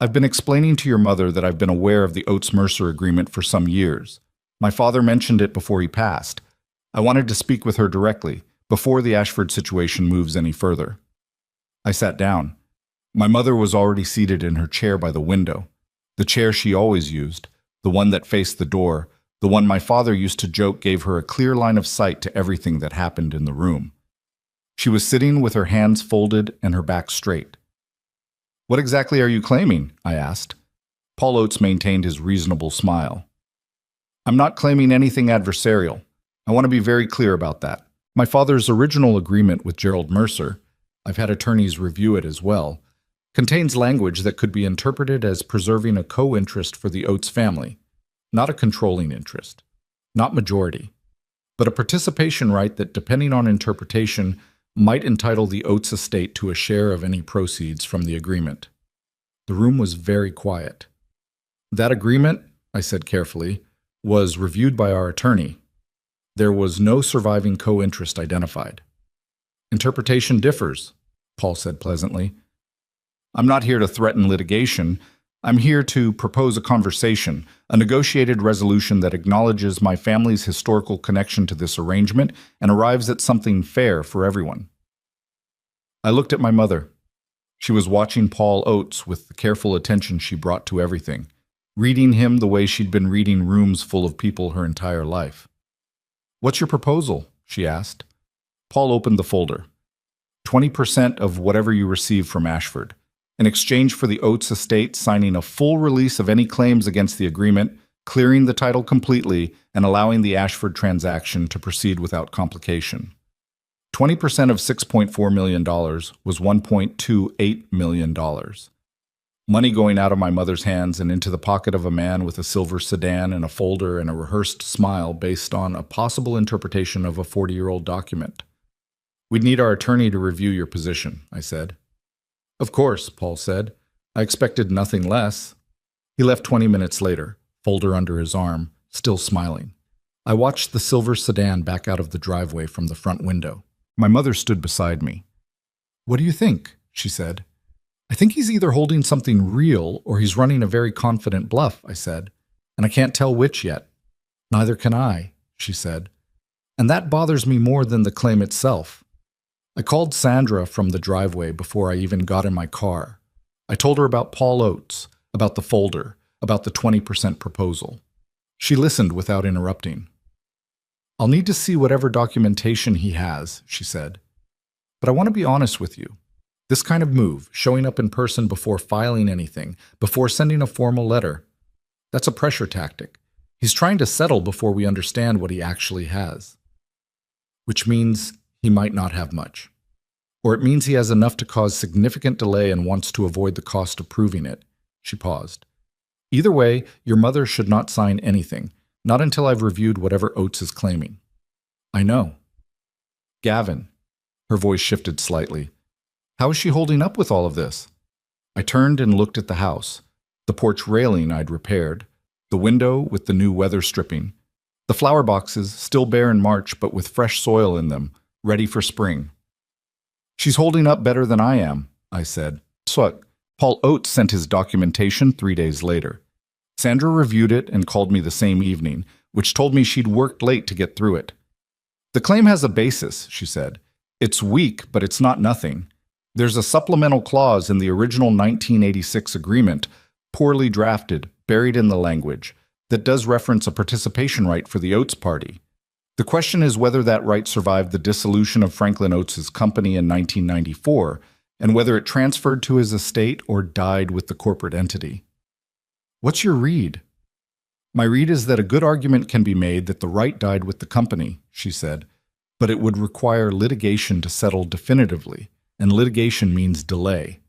I've been explaining to your mother that I've been aware of the Oates-Mercer agreement for some years. My father mentioned it before he passed. I wanted to speak with her directly, before the Ashford situation moves any further. I sat down. My mother was already seated in her chair by the window, the chair she always used, the one that faced the door, the one my father used to joke gave her a clear line of sight to everything that happened in the room. She was sitting with her hands folded and her back straight. What exactly are you claiming? I asked. Paul Oates maintained his reasonable smile. I'm not claiming anything adversarial. I want to be very clear about that. My father's original agreement with Gerald Mercer, I've had attorneys review it as well, contains language that could be interpreted as preserving a co-interest for the Oates family, not a controlling interest, not majority, but a participation right that, depending on interpretation, might entitle the Oates estate to a share of any proceeds from the agreement. The room was very quiet. That agreement, I said carefully, was reviewed by our attorney. There was no surviving co-interest identified. Interpretation differs, Paul said pleasantly. I'm not here to threaten litigation. I'm here to propose a conversation, a negotiated resolution that acknowledges my family's historical connection to this arrangement and arrives at something fair for everyone. I looked at my mother. She was watching Paul Oates with the careful attention she brought to everything, reading him the way she'd been reading rooms full of people her entire life. What's your proposal? She asked. Paul opened the folder. 20% of whatever you receive from Ashford, in exchange for the Oates estate signing a full release of any claims against the agreement, clearing the title completely, and allowing the Ashford transaction to proceed without complication. 20% of $6.4 million was $1.28 million. Money going out of my mother's hands and into the pocket of a man with a silver sedan and a folder and a rehearsed smile based on a possible interpretation of a 40-year-old document. We'd need our attorney to review your position, I said. Of course, Paul said. I expected nothing less. He left 20 minutes later, folder under his arm, still smiling. I watched the silver sedan back out of the driveway from the front window. My mother stood beside me. What do you think? She said. I think he's either holding something real or he's running a very confident bluff, I said, and I can't tell which yet. Neither can I, she said, and that bothers me more than the claim itself. I called Sandra from the driveway before I even got in my car. I told her about Paul Oates, about the folder, about the 20% proposal. She listened without interrupting. I'll need to see whatever documentation he has, she said. But I want to be honest with you. This kind of move, showing up in person before filing anything, before sending a formal letter, that's a pressure tactic. He's trying to settle before we understand what he actually has. Which means he might not have much. Or it means he has enough to cause significant delay and wants to avoid the cost of proving it. She paused. Either way, your mother should not sign anything, not until I've reviewed whatever Oates is claiming. I know. Gavin. Her voice shifted slightly. How is she holding up with all of this? I turned and looked at the house, the porch railing I'd repaired, the window with the new weather stripping, the flower boxes still bare in March but with fresh soil in them, ready for spring. She's holding up better than I am, I said. So, Paul Oates sent his documentation 3 days later. Sandra reviewed it and called me the same evening, which told me she'd worked late to get through it. The claim has a basis, she said. It's weak, but it's not nothing. There's a supplemental clause in the original 1986 agreement, poorly drafted, buried in the language, that does reference a participation right for the Oates party. The question is whether that right survived the dissolution of Franklin Oates' company in 1994, and whether it transferred to his estate or died with the corporate entity. What's your read? My read is that a good argument can be made that the right died with the company, she said, but it would require litigation to settle definitively, and litigation means delay.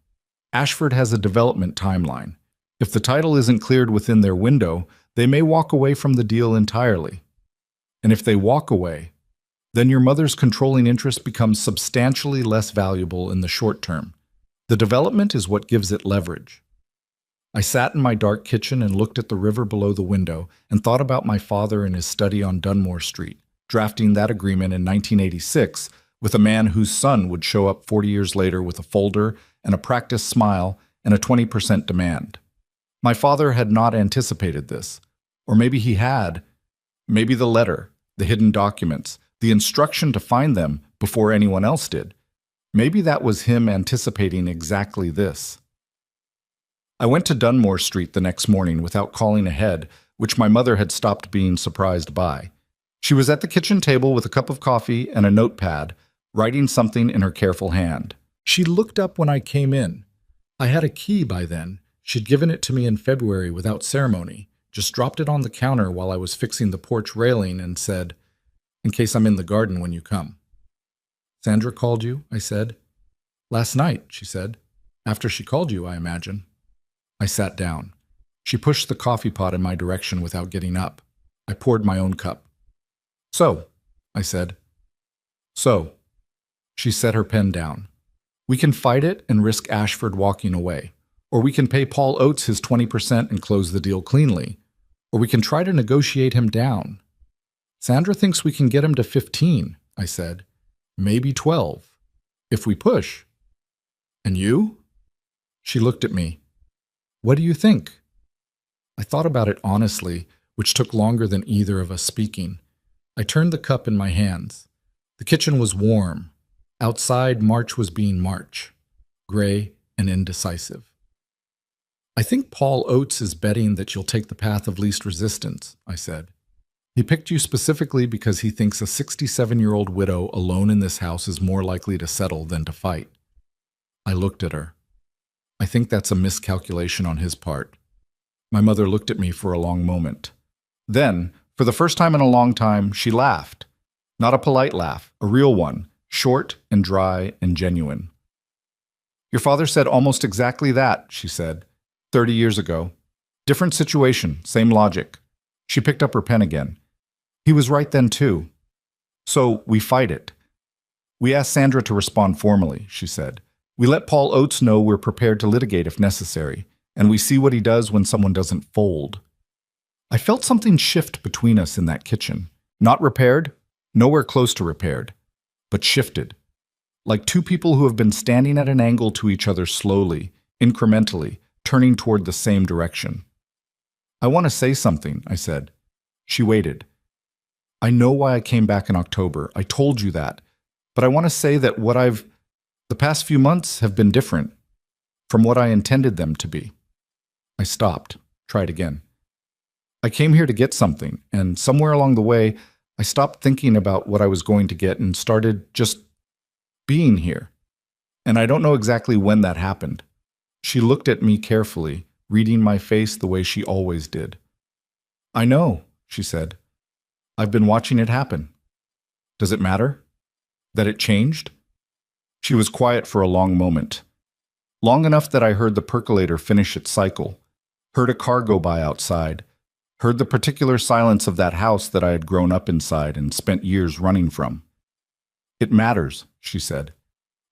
Ashford has a development timeline. If the title isn't cleared within their window, they may walk away from the deal entirely. And if they walk away, then your mother's controlling interest becomes substantially less valuable in the short term. The development is what gives it leverage. I sat in my dark kitchen and looked at the river below the window and thought about my father in his study on Dunmore Street, drafting that agreement in 1986 with a man whose son would show up 40 years later with a folder and a practiced smile and a 20% demand. My father had not anticipated this. Or maybe he had. Maybe the letter, the hidden documents, the instruction to find them before anyone else did. Maybe that was him anticipating exactly this. I went to Dunmore Street the next morning without calling ahead, which my mother had stopped being surprised by. She was at the kitchen table with a cup of coffee and a notepad, writing something in her careful hand. She looked up when I came in. I had a key by then. She'd given it to me in February without ceremony, just dropped it on the counter while I was fixing the porch railing and said, "In case I'm in the garden when you come." "Sandra called you?" I said. "Last night," she said. "After she called you, I imagine." I sat down. She pushed the coffee pot in my direction without getting up. I poured my own cup. "So," I said. "So." She set her pen down. "We can fight it and risk Ashford walking away. Or we can pay Paul Oates his 20% and close the deal cleanly. Or we can try to negotiate him down. Sandra thinks we can get him to 15, I said. Maybe 12. If we push. And you?" She looked at me. "What do you think?" I thought about it honestly, which took longer than either of us speaking. I turned the cup in my hands. The kitchen was warm. Outside, March was being March, gray and indecisive. "I think Paul Oates is betting that you'll take the path of least resistance," I said. "He picked you specifically because he thinks a 67-year-old widow alone in this house is more likely to settle than to fight." I looked at her. I think that's a miscalculation on his part. My mother looked at me for a long moment. Then, for the first time in a long time, she laughed. Not a polite laugh, a real one, short and dry and genuine. "Your father said almost exactly that," she said. 30 years ago. Different situation, same logic." She picked up her pen again. "He was right then, too. So, we fight it. We asked Sandra to respond formally," she said. "We let Paul Oates know we're prepared to litigate if necessary, and we see what he does when someone doesn't fold." I felt something shift between us in that kitchen. Not repaired, nowhere close to repaired, but shifted. Like two people who have been standing at an angle to each other slowly, incrementally, turning toward the same direction. "I want to say something," I said. She waited. "I know why I came back in October. I told you that. But I want to say that the past few months have been different from what I intended them to be." I stopped, tried again. "I came here to get something, and somewhere along the way, I stopped thinking about what I was going to get and started just being here. And I don't know exactly when that happened." She looked at me carefully, reading my face the way she always did. "I know," she said. "I've been watching it happen. Does it matter? That it changed?" She was quiet for a long moment. Long enough that I heard the percolator finish its cycle, heard a car go by outside, heard the particular silence of that house that I had grown up inside and spent years running from. "It matters," she said.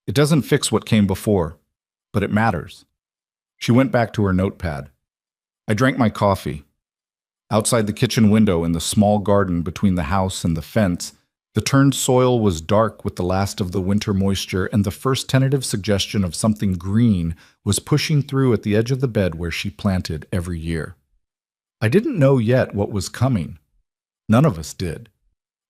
"It doesn't fix what came before, but it matters." She went back to her notepad. I drank my coffee. Outside the kitchen window in the small garden between the house and the fence, the turned soil was dark with the last of the winter moisture, and the first tentative suggestion of something green was pushing through at the edge of the bed where she planted every year. I didn't know yet what was coming. None of us did.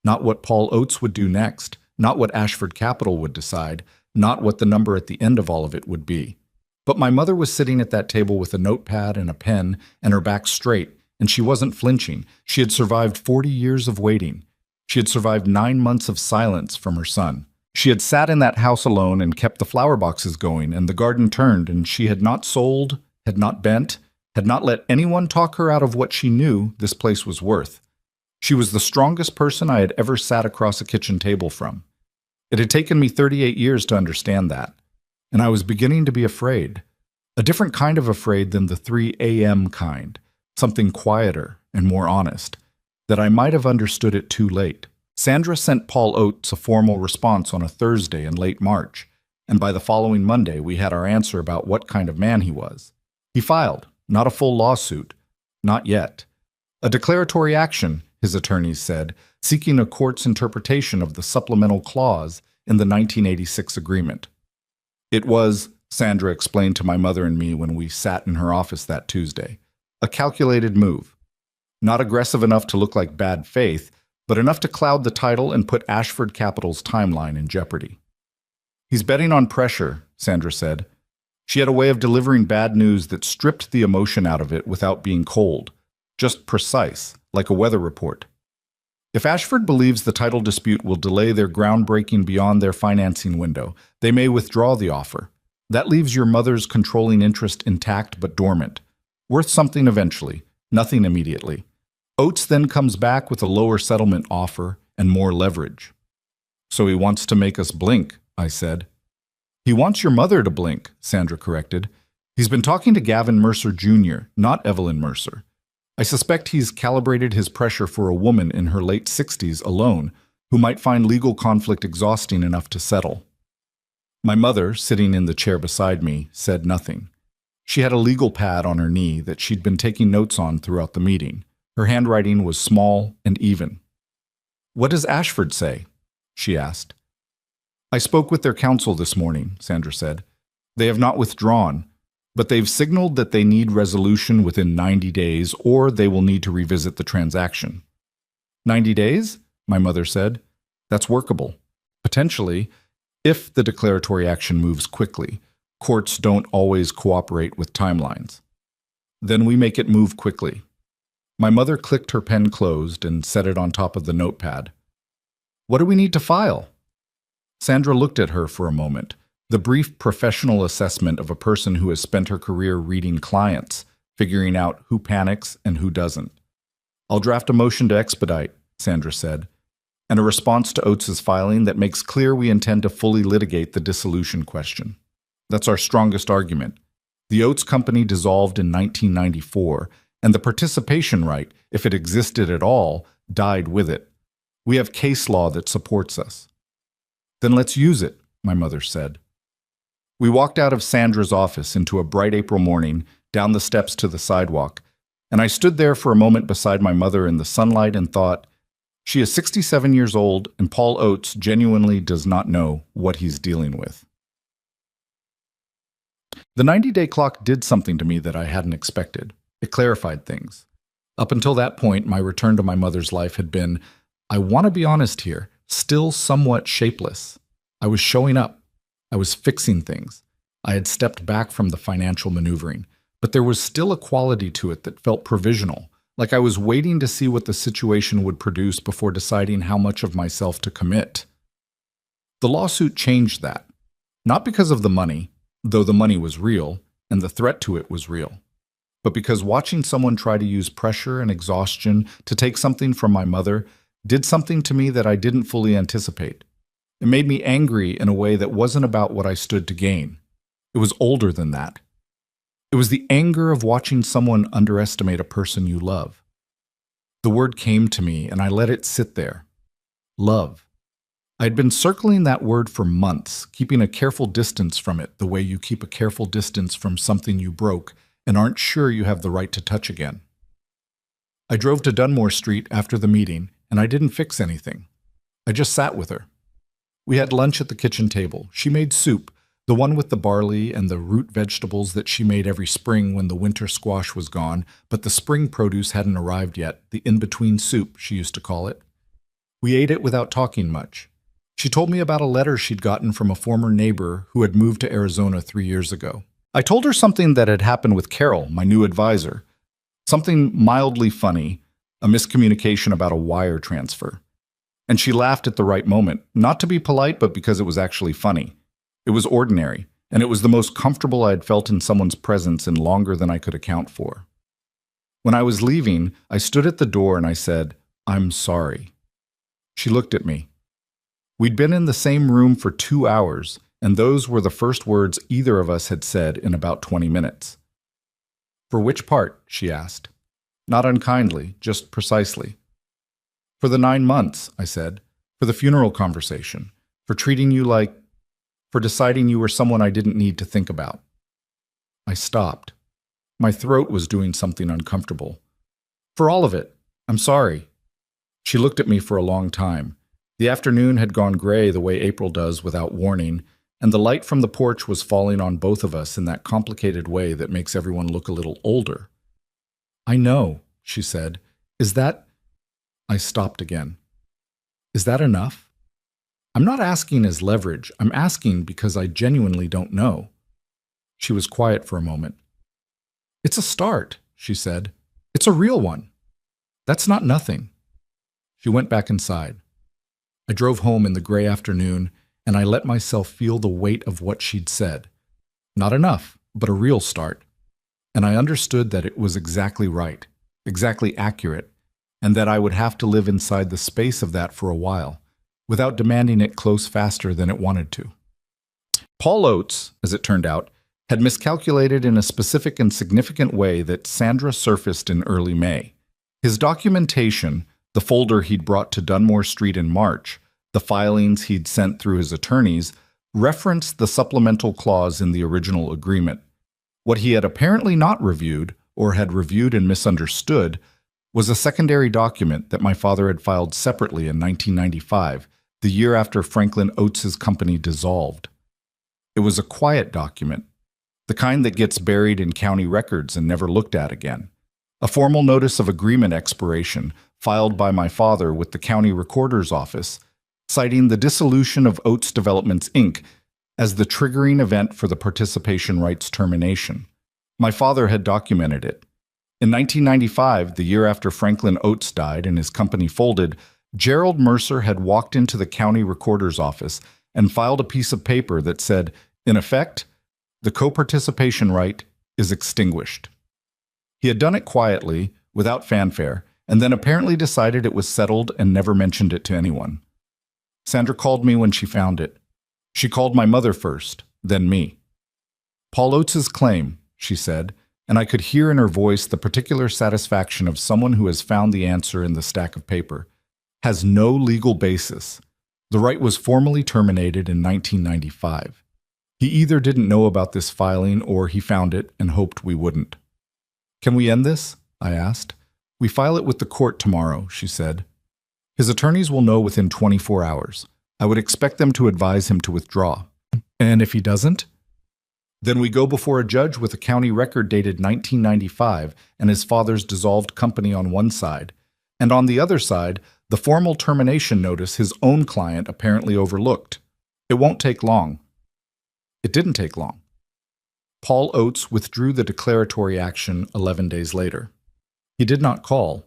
Not what Paul Oates would do next, not what Ashford Capital would decide, not what the number at the end of all of it would be. But my mother was sitting at that table with a notepad and a pen and her back straight, and she wasn't flinching. She had survived 40 years of waiting. She had survived 9 months of silence from her son. She had sat in that house alone and kept the flower boxes going, and the garden turned, and she had not sold, had not bent, had not let anyone talk her out of what she knew this place was worth. She was the strongest person I had ever sat across a kitchen table from. It had taken me 38 years to understand that, and I was beginning to be afraid. A different kind of afraid than the 3 a.m. kind, something quieter and more honest, that I might have understood it too late. Sandra sent Paul Oates a formal response on a Thursday in late March, and by the following Monday we had our answer about what kind of man he was. He filed, not a full lawsuit, not yet. A declaratory action, his attorneys said, seeking a court's interpretation of the supplemental clause in the 1986 agreement. It was, Sandra explained to my mother and me when we sat in her office that Tuesday, a calculated move. Not aggressive enough to look like bad faith, but enough to cloud the title and put Ashford Capital's timeline in jeopardy. "He's betting on pressure," Sandra said. She had a way of delivering bad news that stripped the emotion out of it without being cold, just precise, like a weather report. "If Ashford believes the title dispute will delay their groundbreaking beyond their financing window, they may withdraw the offer. That leaves your mother's controlling interest intact but dormant, worth something eventually, nothing immediately. Oates then comes back with a lower settlement offer and more leverage." "So he wants to make us blink," I said. "He wants your mother to blink," Sandra corrected. "He's been talking to Gavin Mercer Jr., not Evelyn Mercer. I suspect he's calibrated his pressure for a woman in her late 60s alone, who might find legal conflict exhausting enough to settle." My mother, sitting in the chair beside me, said nothing. She had a legal pad on her knee that she'd been taking notes on throughout the meeting. Her handwriting was small and even. "What does Ashford say?" she asked. "I spoke with their counsel this morning," Sandra said. "They have not withdrawn, but they've signaled that they need resolution within 90 days or they will need to revisit the transaction." 90 days? My mother said. "That's workable. Potentially, if the declaratory action moves quickly. Courts don't always cooperate with timelines. Then we make it move quickly." My mother clicked her pen closed and set it on top of the notepad. "What do we need to file?" Sandra looked at her for a moment, the brief professional assessment of a person who has spent her career reading clients, figuring out who panics and who doesn't. "I'll draft a motion to expedite," Sandra said, "and a response to Oates' filing that makes clear we intend to fully litigate the dissolution question. That's our strongest argument. The Oates Company dissolved in 1994, and the participation right, if it existed at all, died with it. We have case law that supports us." "Then let's use it," my mother said. We walked out of Sandra's office into a bright April morning, down the steps to the sidewalk, and I stood there for a moment beside my mother in the sunlight and thought, she is 67 years old, and Paul Oates genuinely does not know what he's dealing with. The 90-day clock did something to me that I hadn't expected. It clarified things. Up until that point, my return to my mother's life had been, I want to be honest here, still somewhat shapeless. I was showing up. I was fixing things. I had stepped back from the financial maneuvering, but there was still a quality to it that felt provisional, like I was waiting to see what the situation would produce before deciding how much of myself to commit. The lawsuit changed that. Not because of the money, though the money was real, and the threat to it was real, but because watching someone try to use pressure and exhaustion to take something from my mother did something to me that I didn't fully anticipate. It made me angry in a way that wasn't about what I stood to gain. It was older than that. It was the anger of watching someone underestimate a person you love. The word came to me, and I let it sit there. Love. I had been circling that word for months, keeping a careful distance from it, the way you keep a careful distance from something you broke and aren't sure you have the right to touch again. I drove to Dunmore Street after the meeting, and I didn't fix anything. I just sat with her. We had lunch at the kitchen table. She made soup, the one with the barley and the root vegetables that she made every spring when the winter squash was gone, but the spring produce hadn't arrived yet, the in-between soup, she used to call it. We ate it without talking much. She told me about a letter she'd gotten from a former neighbor who had moved to Arizona 3 years ago. I told her something that had happened with Carol, my new advisor. Something mildly funny, a miscommunication about a wire transfer. And she laughed at the right moment, not to be polite, but because it was actually funny. It was ordinary, and it was the most comfortable I had felt in someone's presence in longer than I could account for. When I was leaving, I stood at the door and I said, "I'm sorry." She looked at me. We'd been in the same room for 2 hours, and those were the first words either of us had said in about 20 minutes. "For which part?" she asked. Not unkindly, just precisely. "For the 9 months," I said. "For the funeral conversation. For treating you like... for deciding you were someone I didn't need to think about." I stopped. My throat was doing something uncomfortable. "For all of it. I'm sorry." She looked at me for a long time. The afternoon had gone gray the way April does without warning, and the light from the porch was falling on both of us in that complicated way that makes everyone look a little older. "I know," she said. "Is that..." I stopped again. "Is that enough? I'm not asking as leverage. I'm asking because I genuinely don't know." She was quiet for a moment. "It's a start," she said. "It's a real one. That's not nothing." She went back inside. I drove home in the gray afternoon, and I let myself feel the weight of what she'd said. Not enough, but a real start. And I understood that it was exactly right, exactly accurate, and that I would have to live inside the space of that for a while, without demanding it close faster than it wanted to. Paul Oates, as it turned out, had miscalculated in a specific and significant way that Sandra surfaced in early May. His documentation, the folder he'd brought to Dunmore Street in March, the filings he'd sent through his attorneys, referenced the supplemental clause in the original agreement. What he had apparently not reviewed, or had reviewed and misunderstood, was a secondary document that my father had filed separately in 1995, the year after Franklin Oates's company dissolved. It was a quiet document, the kind that gets buried in county records and never looked at again. A formal notice of agreement expiration filed by my father with the county recorder's office, citing the dissolution of Oates Developments, Inc. as the triggering event for the participation rights termination. My father had documented it. In 1995, the year after Franklin Oates died and his company folded, Gerald Mercer had walked into the county recorder's office and filed a piece of paper that said, in effect, the co-participation right is extinguished. He had done it quietly, without fanfare, and then apparently decided it was settled and never mentioned it to anyone. Sandra called me when she found it. She called my mother first, then me. "Paul Oates's claim," she said, and I could hear in her voice the particular satisfaction of someone who has found the answer in the stack of paper, "has no legal basis. The right was formally terminated in 1995. He either didn't know about this filing or he found it and hoped we wouldn't." "Can we end this?" I asked. "We file it with the court tomorrow," she said. "His attorneys will know within 24 hours. I would expect them to advise him to withdraw." "And if he doesn't?" Then we go before a judge with a county record dated 1995 and his father's dissolved company on one side, and on the other side, the formal termination notice his own client apparently overlooked. It won't take long. It didn't take long. Paul Oates withdrew the declaratory action 11 days later. He did not call.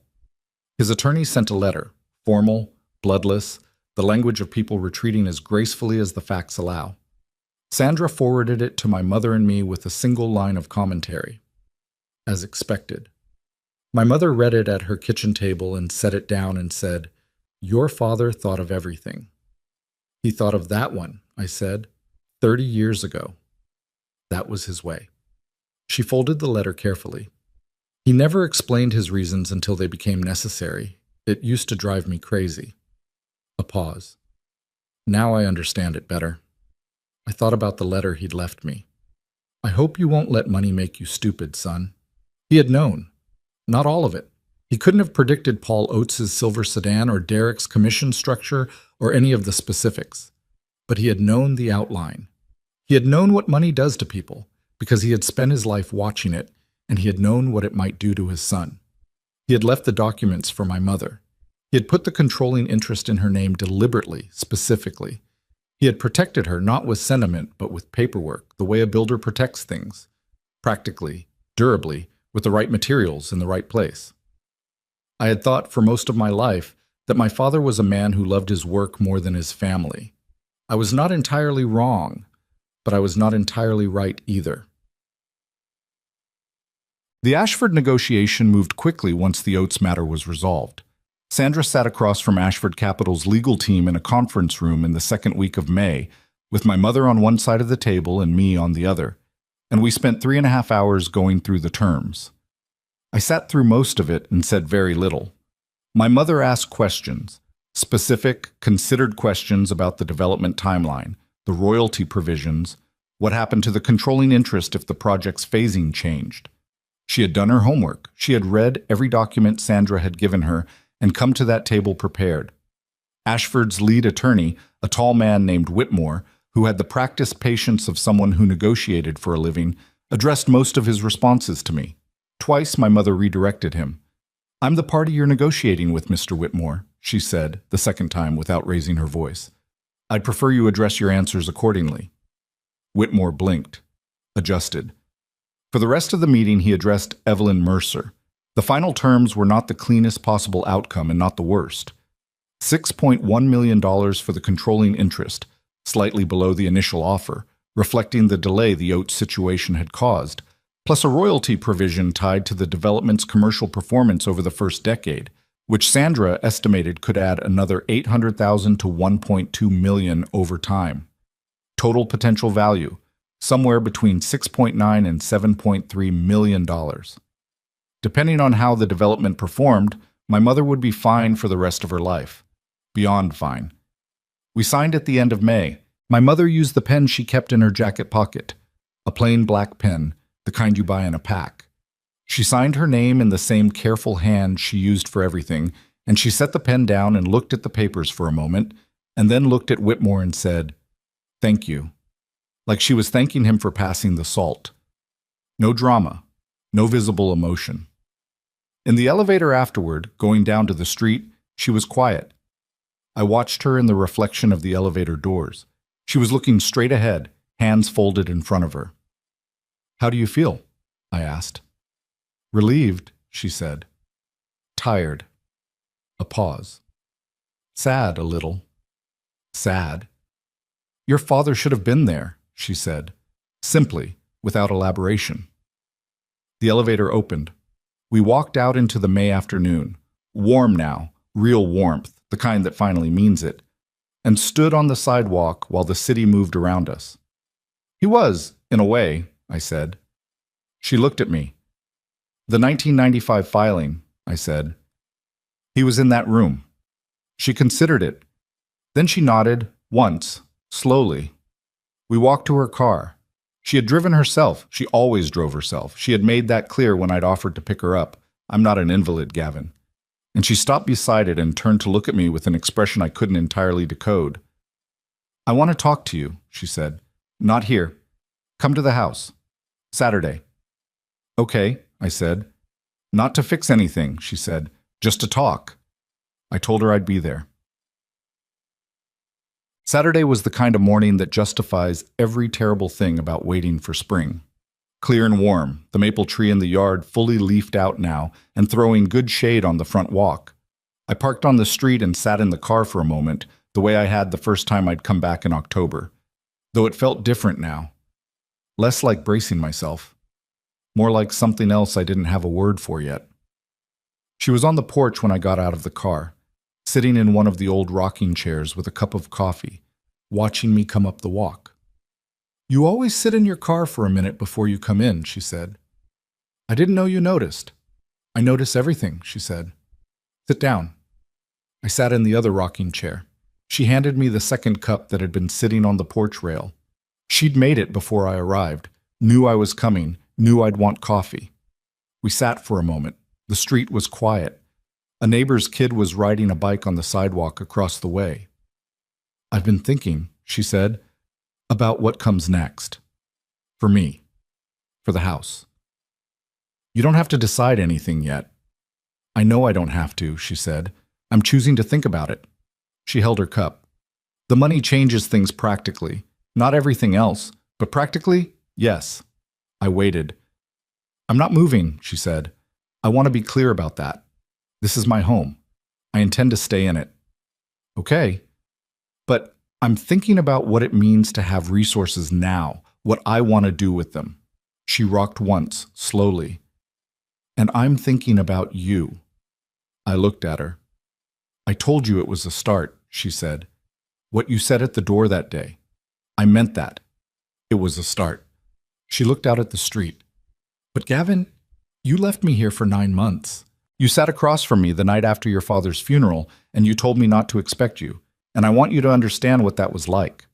His attorney sent a letter, formal, bloodless, the language of people retreating as gracefully as the facts allow. Sandra forwarded it to my mother and me with a single line of commentary. As expected. My mother read it at her kitchen table and set it down and said, "Your father thought of everything." "He thought of that one," I said, 30 years ago. That was his way. She folded the letter carefully. He never explained his reasons until they became necessary. It used to drive me crazy. A pause. Now I understand it better. I thought about the letter he'd left me. "I hope you won't let money make you stupid, son." He had known. Not all of it. He couldn't have predicted Paul Oates's silver sedan or Derek's commission structure or any of the specifics. But he had known the outline. He had known what money does to people because he had spent his life watching it, and he had known what it might do to his son. He had left the documents for my mother. He had put the controlling interest in her name deliberately, specifically. He had protected her not with sentiment, but with paperwork, the way a builder protects things. Practically, durably, with the right materials in the right place. I had thought for most of my life that my father was a man who loved his work more than his family. I was not entirely wrong, but I was not entirely right either. The Ashford negotiation moved quickly once the Oates matter was resolved. Sandra sat across from Ashford Capital's legal team in a conference room in the second week of May, with my mother on one side of the table and me on the other, and we spent 3.5 hours going through the terms. I sat through most of it and said very little. My mother asked questions, specific, considered questions about the development timeline, the royalty provisions, what happened to the controlling interest if the project's phasing changed. She had done her homework. She had read every document Sandra had given her and come to that table prepared. Ashford's lead attorney, a tall man named Whitmore, who had the practiced patience of someone who negotiated for a living, addressed most of his responses to me. Twice my mother redirected him. "I'm the party you're negotiating with, Mr. Whitmore," she said, the second time without raising her voice. "I'd prefer you address your answers accordingly." Whitmore blinked, adjusted. For the rest of the meeting, he addressed Evelyn Mercer. The final terms were not the cleanest possible outcome and not the worst. $6.1 million for the controlling interest, slightly below the initial offer, reflecting the delay the Oates situation had caused, plus a royalty provision tied to the development's commercial performance over the first decade, which Sandra estimated could add another $800,000 to $1.2 million over time. Total potential value, somewhere between $6.9 and $7.3 million. Depending on how the development performed, my mother would be fine for the rest of her life. Beyond fine. We signed at the end of May. My mother used the pen she kept in her jacket pocket, a plain black pen, the kind you buy in a pack. She signed her name in the same careful hand she used for everything, and she set the pen down and looked at the papers for a moment, and then looked at Whitmore and said, "Thank you," like she was thanking him for passing the salt. No drama, no visible emotion. In the elevator afterward, going down to the street, she was quiet. I watched her in the reflection of the elevator doors. She was looking straight ahead, hands folded in front of her. "How do you feel?" I asked. "Relieved," she said. "Tired." A pause. "Sad a little." "Sad?" "Your father should have been there," she said, simply, without elaboration. The elevator opened. We walked out into the May afternoon, warm now, real warmth, the kind that finally means it, and stood on the sidewalk while the city moved around us. "He was, in a way," I said. She looked at me. "The 1995 filing," I said. "He was in that room." She considered it. Then she nodded, once, slowly. We walked to her car. She had driven herself. She always drove herself. She had made that clear when I'd offered to pick her up. "I'm not an invalid, Gavin." And she stopped beside it and turned to look at me with an expression I couldn't entirely decode. "I want to talk to you," she said. "Not here." Come to the house. Saturday. Okay, I said. Not to fix anything, she said. Just to talk. I told her I'd be there. Saturday was the kind of morning that justifies every terrible thing about waiting for spring. Clear and warm, the maple tree in the yard fully leafed out now and throwing good shade on the front walk. I parked on the street and sat in the car for a moment, the way I had the first time I'd come back in October. Though it felt different now. Less like bracing myself. More like something else I didn't have a word for yet. She was on the porch when I got out of the car, sitting in one of the old rocking chairs with a cup of coffee, watching me come up the walk. You always sit in your car for a minute before you come in, she said. I didn't know you noticed. I notice everything, she said. Sit down. I sat in the other rocking chair. She handed me the second cup that had been sitting on the porch rail. She'd made it before I arrived, knew I was coming, knew I'd want coffee. We sat for a moment. The street was quiet. A neighbor's kid was riding a bike on the sidewalk across the way. I've been thinking, she said, about what comes next. For me. For the house. You don't have to decide anything yet. I know I don't have to, she said. I'm choosing to think about it. She held her cup. The money changes things practically. Not everything else, but practically, yes. I waited. I'm not moving, she said. I want to be clear about that. This is my home. I intend to stay in it. Okay. But I'm thinking about what it means to have resources now, what I want to do with them. She rocked once, slowly. And I'm thinking about you. I looked at her. I told you it was a start, she said. What you said at the door that day. I meant that. It was a start. She looked out at the street. But Gavin, you left me here for 9 months. You sat across from me the night after your father's funeral, and you told me not to expect you, and I want you to understand what that was like.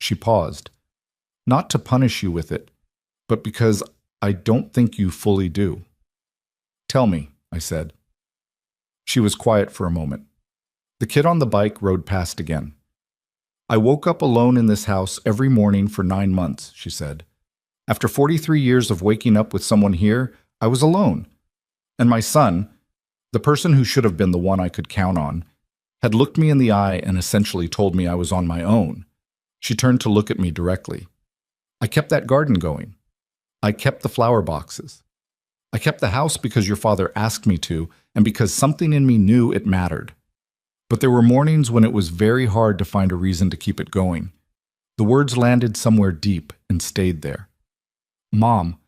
She paused. Not to punish you with it, but because I don't think you fully do. Tell me, I said. She was quiet for a moment. The kid on the bike rode past again. I woke up alone in this house every morning for 9 months, she said. After 43 years of waking up with someone here, I was alone. And my son, the person who should have been the one I could count on, had looked me in the eye and essentially told me I was on my own. She turned to look at me directly. I kept that garden going. I kept the flower boxes. I kept the house because your father asked me to, and because something in me knew it mattered. But there were mornings when it was very hard to find a reason to keep it going. The words landed somewhere deep and stayed there. Mom,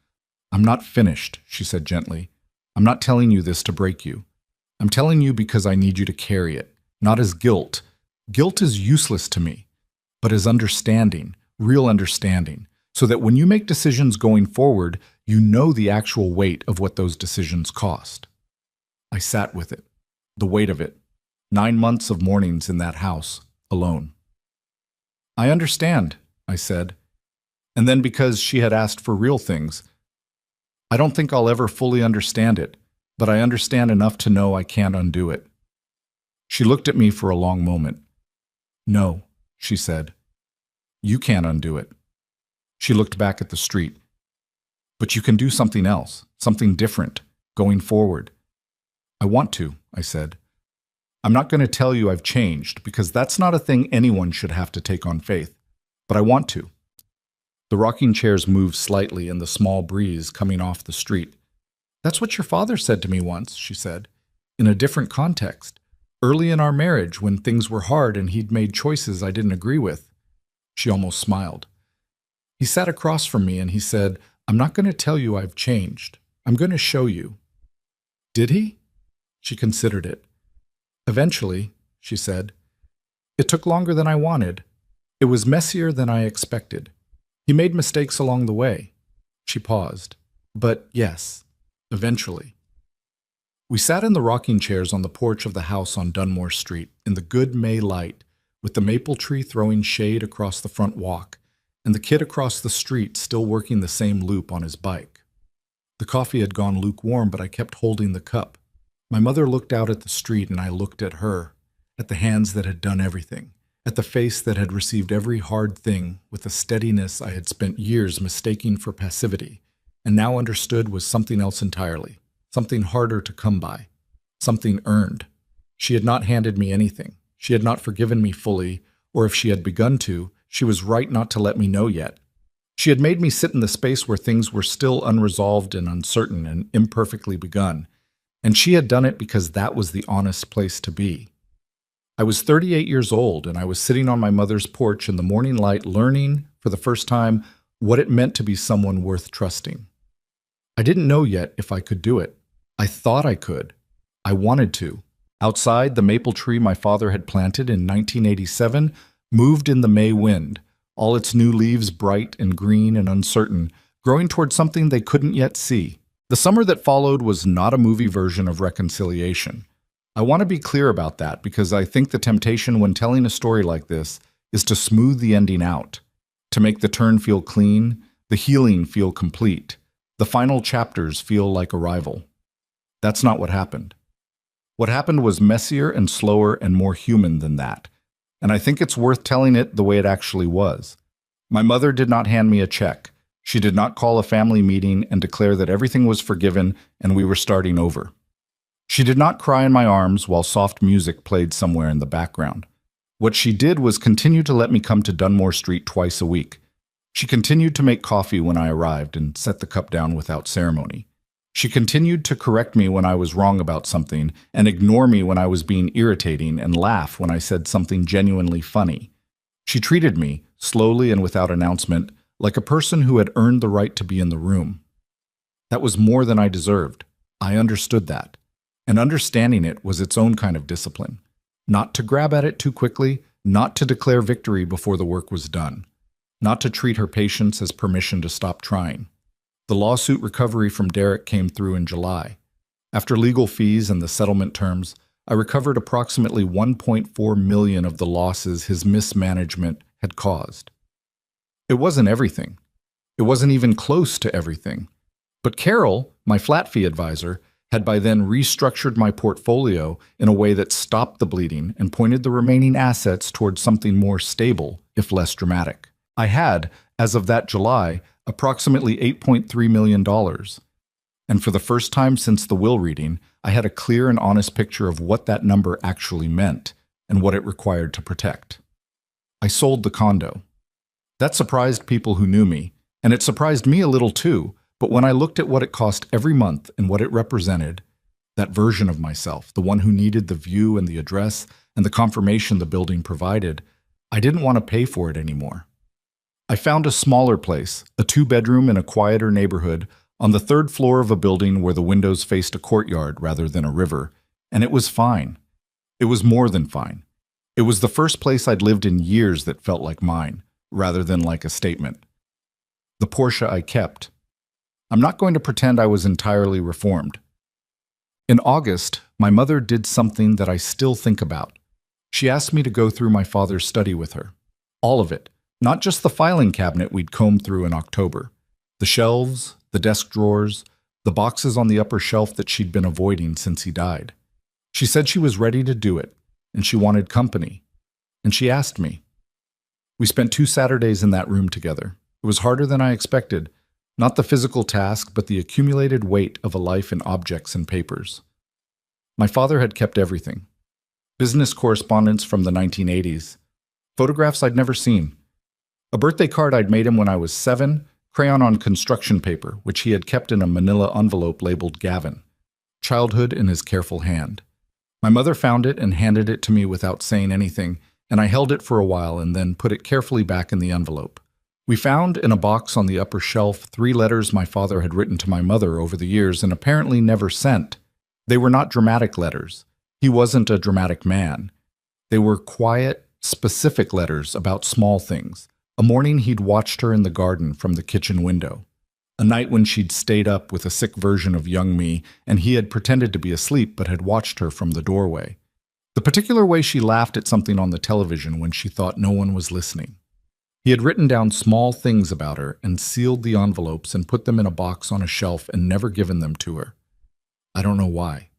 I'm not finished, she said gently. I'm not telling you this to break you. I'm telling you because I need you to carry it, not as guilt. Guilt is useless to me, but as understanding, real understanding, so that when you make decisions going forward, you know the actual weight of what those decisions cost. I sat with it, the weight of it, 9 months of mornings in that house, alone. I understand, I said. And then because she had asked for real things, I don't think I'll ever fully understand it, but I understand enough to know I can't undo it. She looked at me for a long moment. No, she said. You can't undo it. She looked back at the street. But you can do something else, something different, going forward. I want to, I said. I'm not going to tell you I've changed, because that's not a thing anyone should have to take on faith. But I want to. The rocking chairs moved slightly in the small breeze coming off the street. That's what your father said to me once, she said, in a different context, early in our marriage when things were hard and he'd made choices I didn't agree with. She almost smiled. He sat across from me and he said, I'm not going to tell you I've changed. I'm going to show you. Did he? She considered it. Eventually, she said. It took longer than I wanted. It was messier than I expected. He made mistakes along the way. She paused. But yes, eventually. We sat in the rocking chairs on the porch of the house on Dunmore Street in the good May light, with the maple tree throwing shade across the front walk, and the kid across the street still working the same loop on his bike. The coffee had gone lukewarm, but I kept holding the cup. My mother looked out at the street and I looked at her, at the hands that had done everything, at the face that had received every hard thing with a steadiness I had spent years mistaking for passivity, and now understood was something else entirely, something harder to come by, something earned. She had not handed me anything. She had not forgiven me fully, or if she had begun to, she was right not to let me know yet. She had made me sit in the space where things were still unresolved and uncertain and imperfectly begun, and she had done it because that was the honest place to be. I was 38 years old, and I was sitting on my mother's porch in the morning light learning, for the first time, what it meant to be someone worth trusting. I didn't know yet if I could do it. I thought I could. I wanted to. Outside, the maple tree my father had planted in 1987 moved in the May wind, all its new leaves bright and green and uncertain, growing toward something they couldn't yet see. The summer that followed was not a movie version of reconciliation. I want to be clear about that because I think the temptation when telling a story like this is to smooth the ending out, to make the turn feel clean, the healing feel complete, the final chapters feel like arrival. That's not what happened. What happened was messier and slower and more human than that, and I think it's worth telling it the way it actually was. My mother did not hand me a check. She did not call a family meeting and declare that everything was forgiven and we were starting over. She did not cry in my arms while soft music played somewhere in the background. What she did was continue to let me come to Dunmore Street twice a week. She continued to make coffee when I arrived and set the cup down without ceremony. She continued to correct me when I was wrong about something and ignore me when I was being irritating and laugh when I said something genuinely funny. She treated me, slowly and without announcement, like a person who had earned the right to be in the room. That was more than I deserved. I understood that. And understanding it was its own kind of discipline. Not to grab at it too quickly, not to declare victory before the work was done, not to treat her patience as permission to stop trying. The lawsuit recovery from Derek came through in July. After legal fees and the settlement terms, I recovered approximately $1.4 million of the losses his mismanagement had caused. It wasn't everything. It wasn't even close to everything. But Carol, my flat fee advisor, had by then restructured my portfolio in a way that stopped the bleeding and pointed the remaining assets towards something more stable, if less dramatic. I had, as of that July, approximately $8.3 million. And for the first time since the will reading, I had a clear and honest picture of what that number actually meant and what it required to protect. I sold the condo. That surprised people who knew me, and it surprised me a little too. But when I looked at what it cost every month and what it represented, that version of myself, the one who needed the view and the address and the confirmation the building provided, I didn't want to pay for it anymore. I found a smaller place, a 2-bedroom in a quieter neighborhood, on the 3rd floor of a building where the windows faced a courtyard rather than a river, and it was fine. It was more than fine. It was the first place I'd lived in years that felt like mine, rather than like a statement. The Porsche I kept. I'm not going to pretend I was entirely reformed. In August, my mother did something that I still think about. She asked me to go through my father's study with her. All of it, not just the filing cabinet we'd combed through in October. The shelves, the desk drawers, the boxes on the upper shelf that she'd been avoiding since he died. She said she was ready to do it, and she wanted company. And she asked me. We spent 2 Saturdays in that room together. It was harder than I expected. Not the physical task, but the accumulated weight of a life in objects and papers. My father had kept everything. Business correspondence from the 1980s. Photographs I'd never seen. A birthday card I'd made him when I was 7, crayon on construction paper, which he had kept in a manila envelope labeled Gavin. Childhood in his careful hand. My mother found it and handed it to me without saying anything, and I held it for a while and then put it carefully back in the envelope. We found in a box on the upper shelf 3 letters my father had written to my mother over the years and apparently never sent. They were not dramatic letters. He wasn't a dramatic man. They were quiet, specific letters about small things. A morning he'd watched her in the garden from the kitchen window. A night when she'd stayed up with a sick version of young me and he had pretended to be asleep but had watched her from the doorway. The particular way she laughed at something on the television when she thought no one was listening. He had written down small things about her and sealed the envelopes and put them in a box on a shelf and never given them to her. I don't know why.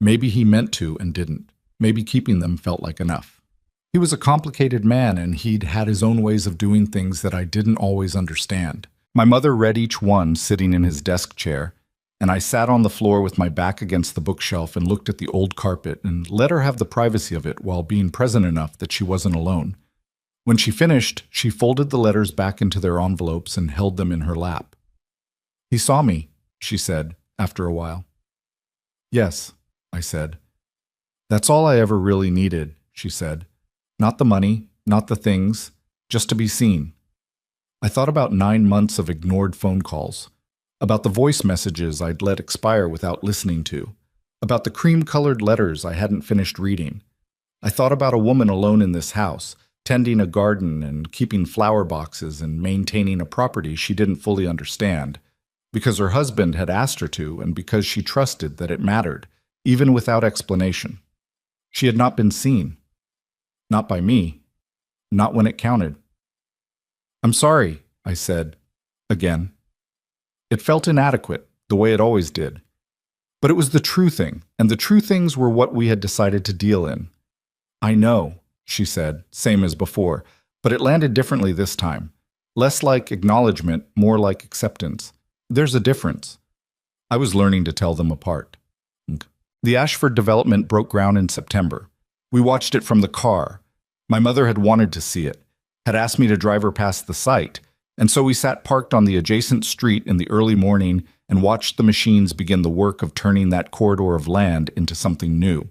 Maybe he meant to and didn't. Maybe keeping them felt like enough. He was a complicated man, and he'd had his own ways of doing things that I didn't always understand. My mother read each one sitting in his desk chair, and I sat on the floor with my back against the bookshelf and looked at the old carpet and let her have the privacy of it while being present enough that she wasn't alone. When she finished, she folded the letters back into their envelopes and held them in her lap. "He saw me," she said, after a while. "Yes," I said. "That's all I ever really needed," she said. "Not the money, not the things, just to be seen." I thought about 9 months of ignored phone calls, about the voice messages I'd let expire without listening to, about the cream-colored letters I hadn't finished reading. I thought about a woman alone in this house, tending a garden and keeping flower boxes and maintaining a property she didn't fully understand, because her husband had asked her to and because she trusted that it mattered, even without explanation. She had not been seen. Not by me. Not when it counted. "I'm sorry," I said, again. It felt inadequate, the way it always did. But it was the true thing, and the true things were what we had decided to deal in. "I know," she said, same as before, but it landed differently this time. Less like acknowledgement, more like acceptance. There's a difference. I was learning to tell them apart. The Ashford development broke ground in September. We watched it from the car. My mother had wanted to see it, had asked me to drive her past the site, and so we sat parked on the adjacent street in the early morning and watched the machines begin the work of turning that corridor of land into something new.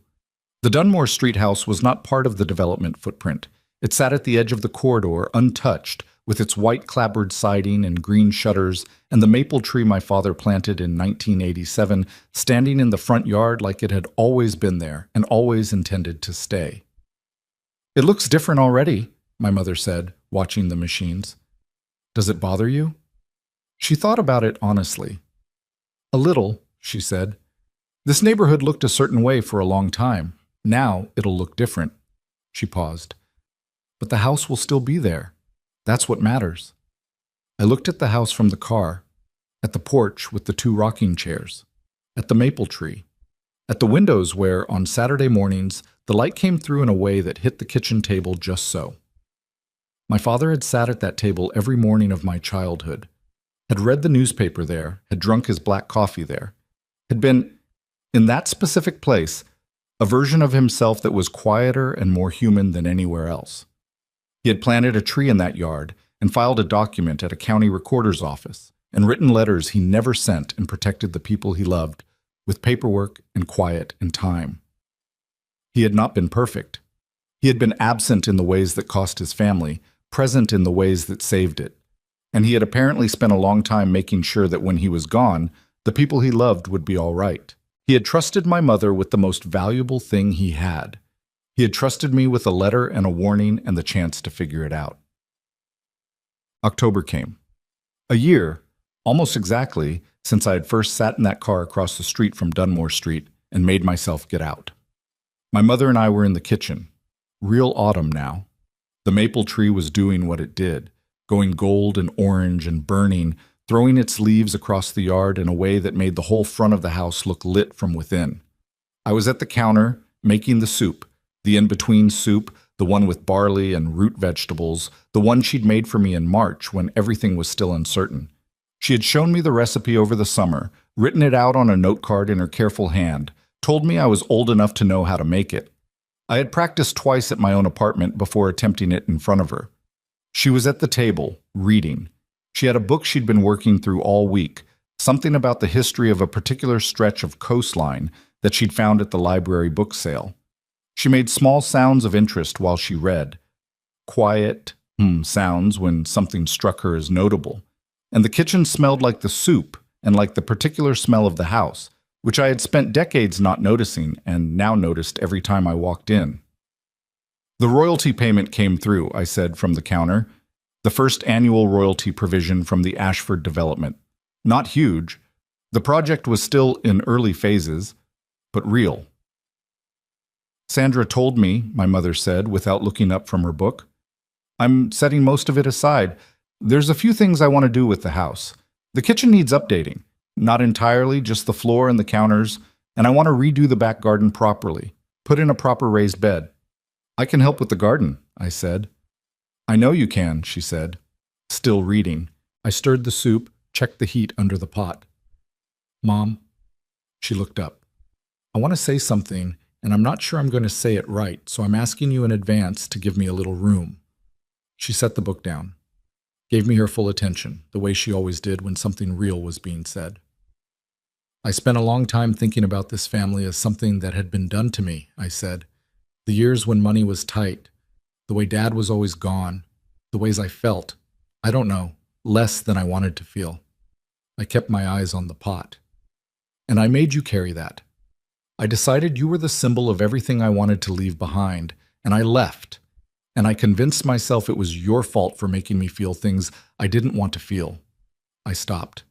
The Dunmore Street house was not part of the development footprint. It sat at the edge of the corridor, untouched, with its white clapboard siding and green shutters and the maple tree my father planted in 1987 standing in the front yard like it had always been there and always intended to stay. "It looks different already," my mother said, watching the machines. "Does it bother you?" She thought about it honestly. "A little," she said. "This neighborhood looked a certain way for a long time. Now it'll look different." She paused. "But the house will still be there. That's what matters." I looked at the house from the car, at the porch with the 2 rocking chairs, at the maple tree, at the windows where, on Saturday mornings, the light came through in a way that hit the kitchen table just so. My father had sat at that table every morning of my childhood, had read the newspaper there, had drunk his black coffee there, had been, in that specific place, a version of himself that was quieter and more human than anywhere else. He had planted a tree in that yard and filed a document at a county recorder's office and written letters he never sent and protected the people he loved with paperwork and quiet and time. He had not been perfect. He had been absent in the ways that cost his family, present in the ways that saved it. And he had apparently spent a long time making sure that when he was gone, the people he loved would be all right. He had trusted my mother with the most valuable thing he had. He had trusted me with a letter and a warning and the chance to figure it out. October came. A year, almost exactly, since I had first sat in that car across the street from Dunmore Street and made myself get out. My mother and I were in the kitchen. Real autumn now. The maple tree was doing what it did, going gold and orange and burning, throwing its leaves across the yard in a way that made the whole front of the house look lit from within. I was at the counter, making the soup, the in-between soup, the one with barley and root vegetables, the one she'd made for me in March when everything was still uncertain. She had shown me the recipe over the summer, written it out on a note card in her careful hand, told me I was old enough to know how to make it. I had practiced twice at my own apartment before attempting it in front of her. She was at the table, reading. She had a book she'd been working through all week, something about the history of a particular stretch of coastline that she'd found at the library book sale. She made small sounds of interest while she read. Quiet, sounds when something struck her as notable. And the kitchen smelled like the soup and like the particular smell of the house, which I had spent decades not noticing and now noticed every time I walked in. "The royalty payment came through," I said from the counter. The first annual royalty provision from the Ashford development. Not huge. The project was still in early phases, but real. "Sandra told me," my mother said, without looking up from her book. "I'm setting most of it aside. There's a few things I want to do with the house. The kitchen needs updating. Not entirely, just the floor and the counters, and I want to redo the back garden properly, put in a proper raised bed. I can help with the garden, I said. I know you can, she said. Still reading, I stirred the soup, checked the heat under the pot. Mom, she looked up. I want to say something, and I'm not sure I'm going to say it right, so I'm asking you in advance to give me a little room. She set the book down, gave me her full attention, the way she always did when something real was being said. I spent a long time thinking about this family as something that had been done to me, I said. The years when money was tight, the way Dad was always gone, the ways I felt, I don't know, less than I wanted to feel. I kept my eyes on the pot. And I made you carry that. I decided you were the symbol of everything I wanted to leave behind, and I left. And I convinced myself it was your fault for making me feel things I didn't want to feel. I stopped.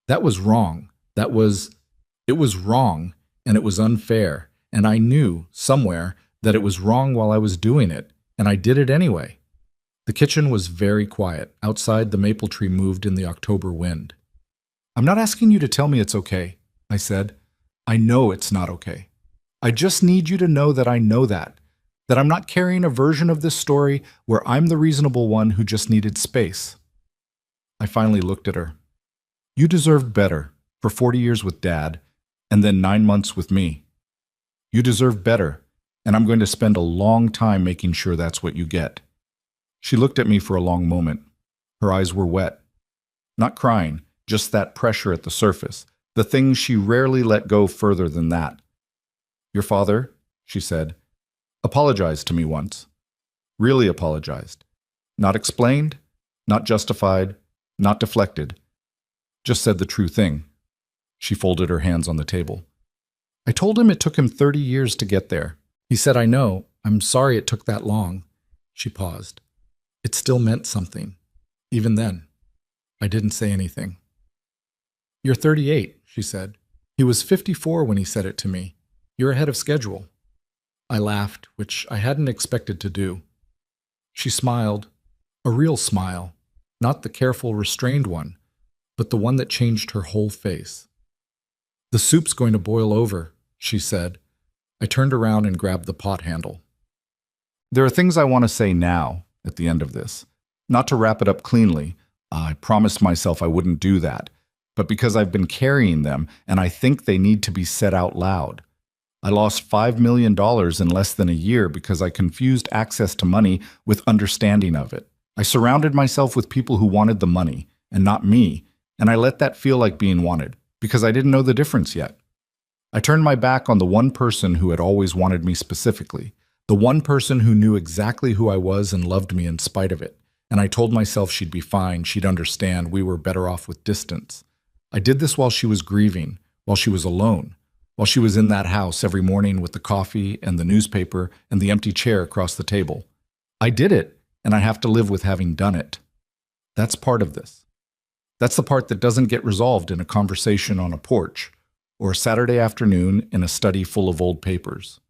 That was wrong. It was wrong, and it was unfair, and I knew, somewhere, that it was wrong while I was doing it, and I did it anyway. The kitchen was very quiet. Outside, the maple tree moved in the October wind. I'm not asking you to tell me it's okay, I said. I know it's not okay. I just need you to know that I know that I'm not carrying a version of this story where I'm the reasonable one who just needed space. I finally looked at her. You deserved better for 40 years with Dad, and then 9 months with me. You deserve better, and I'm going to spend a long time making sure that's what you get. She looked at me for a long moment. Her eyes were wet. Not crying, just that pressure at the surface, the things she rarely let go further than that. Your father, she said, apologized to me once. Really apologized. Not explained, not justified, not deflected. Just said the true thing. She folded her hands on the table. I told him it took him 30 years to get there. He said, I know. I'm sorry it took that long. She paused. It still meant something. Even then, I didn't say anything. You're 38, she said. He was 54 when he said it to me. You're ahead of schedule. I laughed, which I hadn't expected to do. She smiled, a real smile, not the careful, restrained one, but the one that changed her whole face. The soup's going to boil over, she said. I turned around and grabbed the pot handle. There are things I want to say now, at the end of this. Not to wrap it up cleanly. I promised myself I wouldn't do that. But because I've been carrying them, and I think they need to be said out loud. I lost $5 million in less than a year because I confused access to money with understanding of it. I surrounded myself with people who wanted the money, and not me, and I let that feel like being wanted, because I didn't know the difference yet. I turned my back on the one person who had always wanted me specifically, the one person who knew exactly who I was and loved me in spite of it, and I told myself she'd be fine, she'd understand, we were better off with distance. I did this while she was grieving, while she was alone, while she was in that house every morning with the coffee and the newspaper and the empty chair across the table. I did it, and I have to live with having done it. That's part of this. That's the part that doesn't get resolved in a conversation on a porch or a Saturday afternoon in a study full of old papers.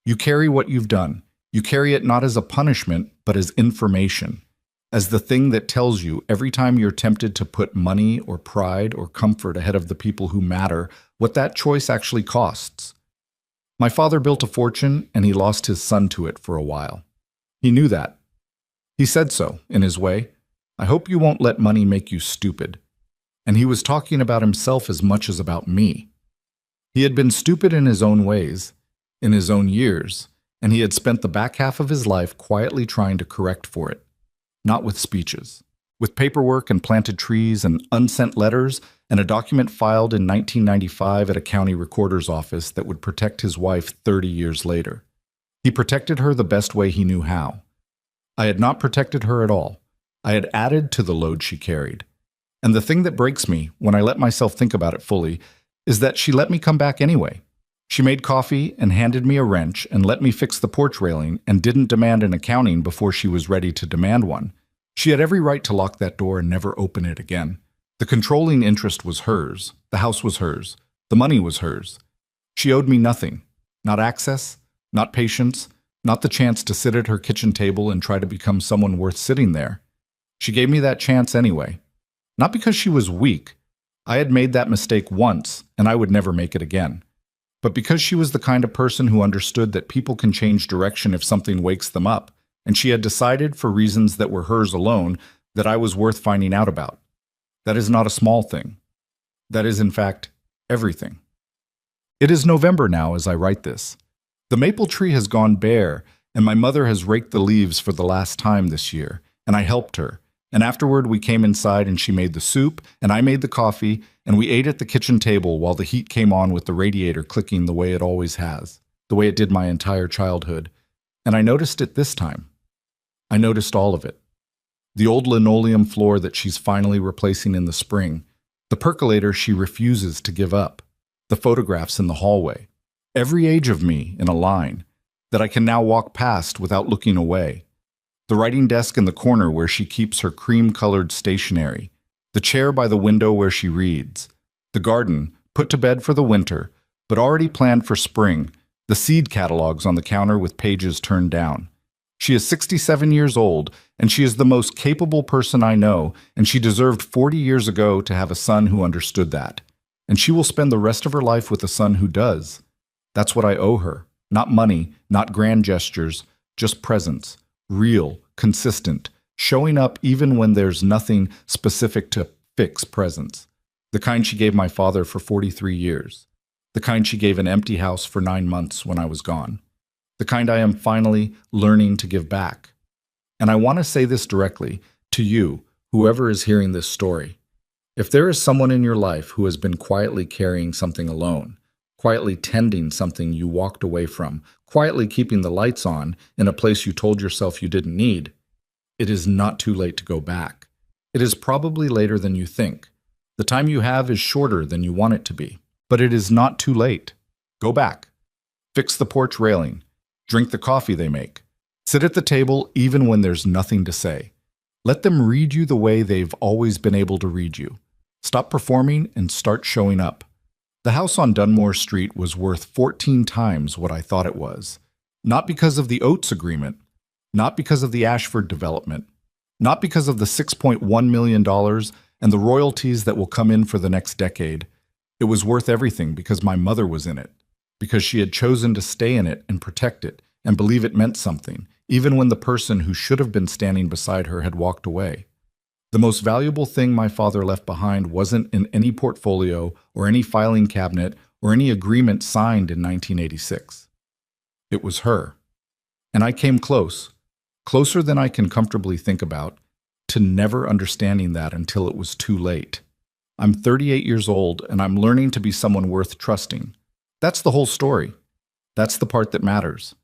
You carry what you've done. You carry it not as a punishment, but as information, as the thing that tells you every time you're tempted to put money or pride or comfort ahead of the people who matter, what that choice actually costs. My father built a fortune, and he lost his son to it for a while. He knew that. He said so, in his way. I hope you won't let money make you stupid. And he was talking about himself as much as about me. He had been stupid in his own ways, in his own years, and he had spent the back half of his life quietly trying to correct for it. Not with speeches. With paperwork and planted trees and unsent letters and a document filed in 1995 at a county recorder's office that would protect his wife 30 years later. He protected her the best way he knew how. I had not protected her at all. I had added to the load she carried. And the thing that breaks me, when I let myself think about it fully, is that she let me come back anyway. She made coffee and handed me a wrench and let me fix the porch railing and didn't demand an accounting before she was ready to demand one. She had every right to lock that door and never open it again. The controlling interest was hers. The house was hers. The money was hers. She owed me nothing. Not access, not patience, not the chance to sit at her kitchen table and try to become someone worth sitting there. She gave me that chance anyway. Not because she was weak. I had made that mistake once, and I would never make it again. But because she was the kind of person who understood that people can change direction if something wakes them up, and she had decided, for reasons that were hers alone, that I was worth finding out about. That is not a small thing. That is, in fact, everything. It is November now as I write this. The maple tree has gone bare, and my mother has raked the leaves for the last time this year, and I helped her. And afterward we came inside and she made the soup, and I made the coffee, and we ate at the kitchen table while the heat came on with the radiator clicking the way it always has, the way it did my entire childhood. And I noticed it this time. I noticed all of it. The old linoleum floor that she's finally replacing in the spring, the percolator she refuses to give up, the photographs in the hallway, every age of me in a line that I can now walk past without looking away, the writing desk in the corner where she keeps her cream-colored stationery, the chair by the window where she reads, the garden, put to bed for the winter, but already planned for spring, the seed catalogs on the counter with pages turned down. She is 67 years old, and she is the most capable person I know, and she deserved 40 years ago to have a son who understood that. And she will spend the rest of her life with a son who does. That's what I owe her. Not money, not grand gestures, just presence. Real, consistent, showing up even when there's nothing specific to fix presence. The kind she gave my father for 43 years. The kind she gave an empty house for 9 months when I was gone. The kind I am finally learning to give back. And I want to say this directly to you, whoever is hearing this story. If there is someone in your life who has been quietly carrying something alone, quietly tending something you walked away from, quietly keeping the lights on in a place you told yourself you didn't need, it is not too late to go back. It is probably later than you think. The time you have is shorter than you want it to be. But it is not too late. Go back. Fix the porch railing. Drink the coffee they make. Sit at the table even when there's nothing to say. Let them read you the way they've always been able to read you. Stop performing and start showing up. The house on Dunmore Street was worth 14 times what I thought it was. Not because of the Oates agreement. Not because of the Ashford development. Not because of the $6.1 million and the royalties that will come in for the next decade. It was worth everything because my mother was in it. Because she had chosen to stay in it and protect it and believe it meant something, even when the person who should have been standing beside her had walked away. The most valuable thing my father left behind wasn't in any portfolio or any filing cabinet or any agreement signed in 1986. It was her. And I came close, closer than I can comfortably think about, to never understanding that until it was too late. I'm 38 years old and I'm learning to be someone worth trusting. That's the whole story. That's the part that matters.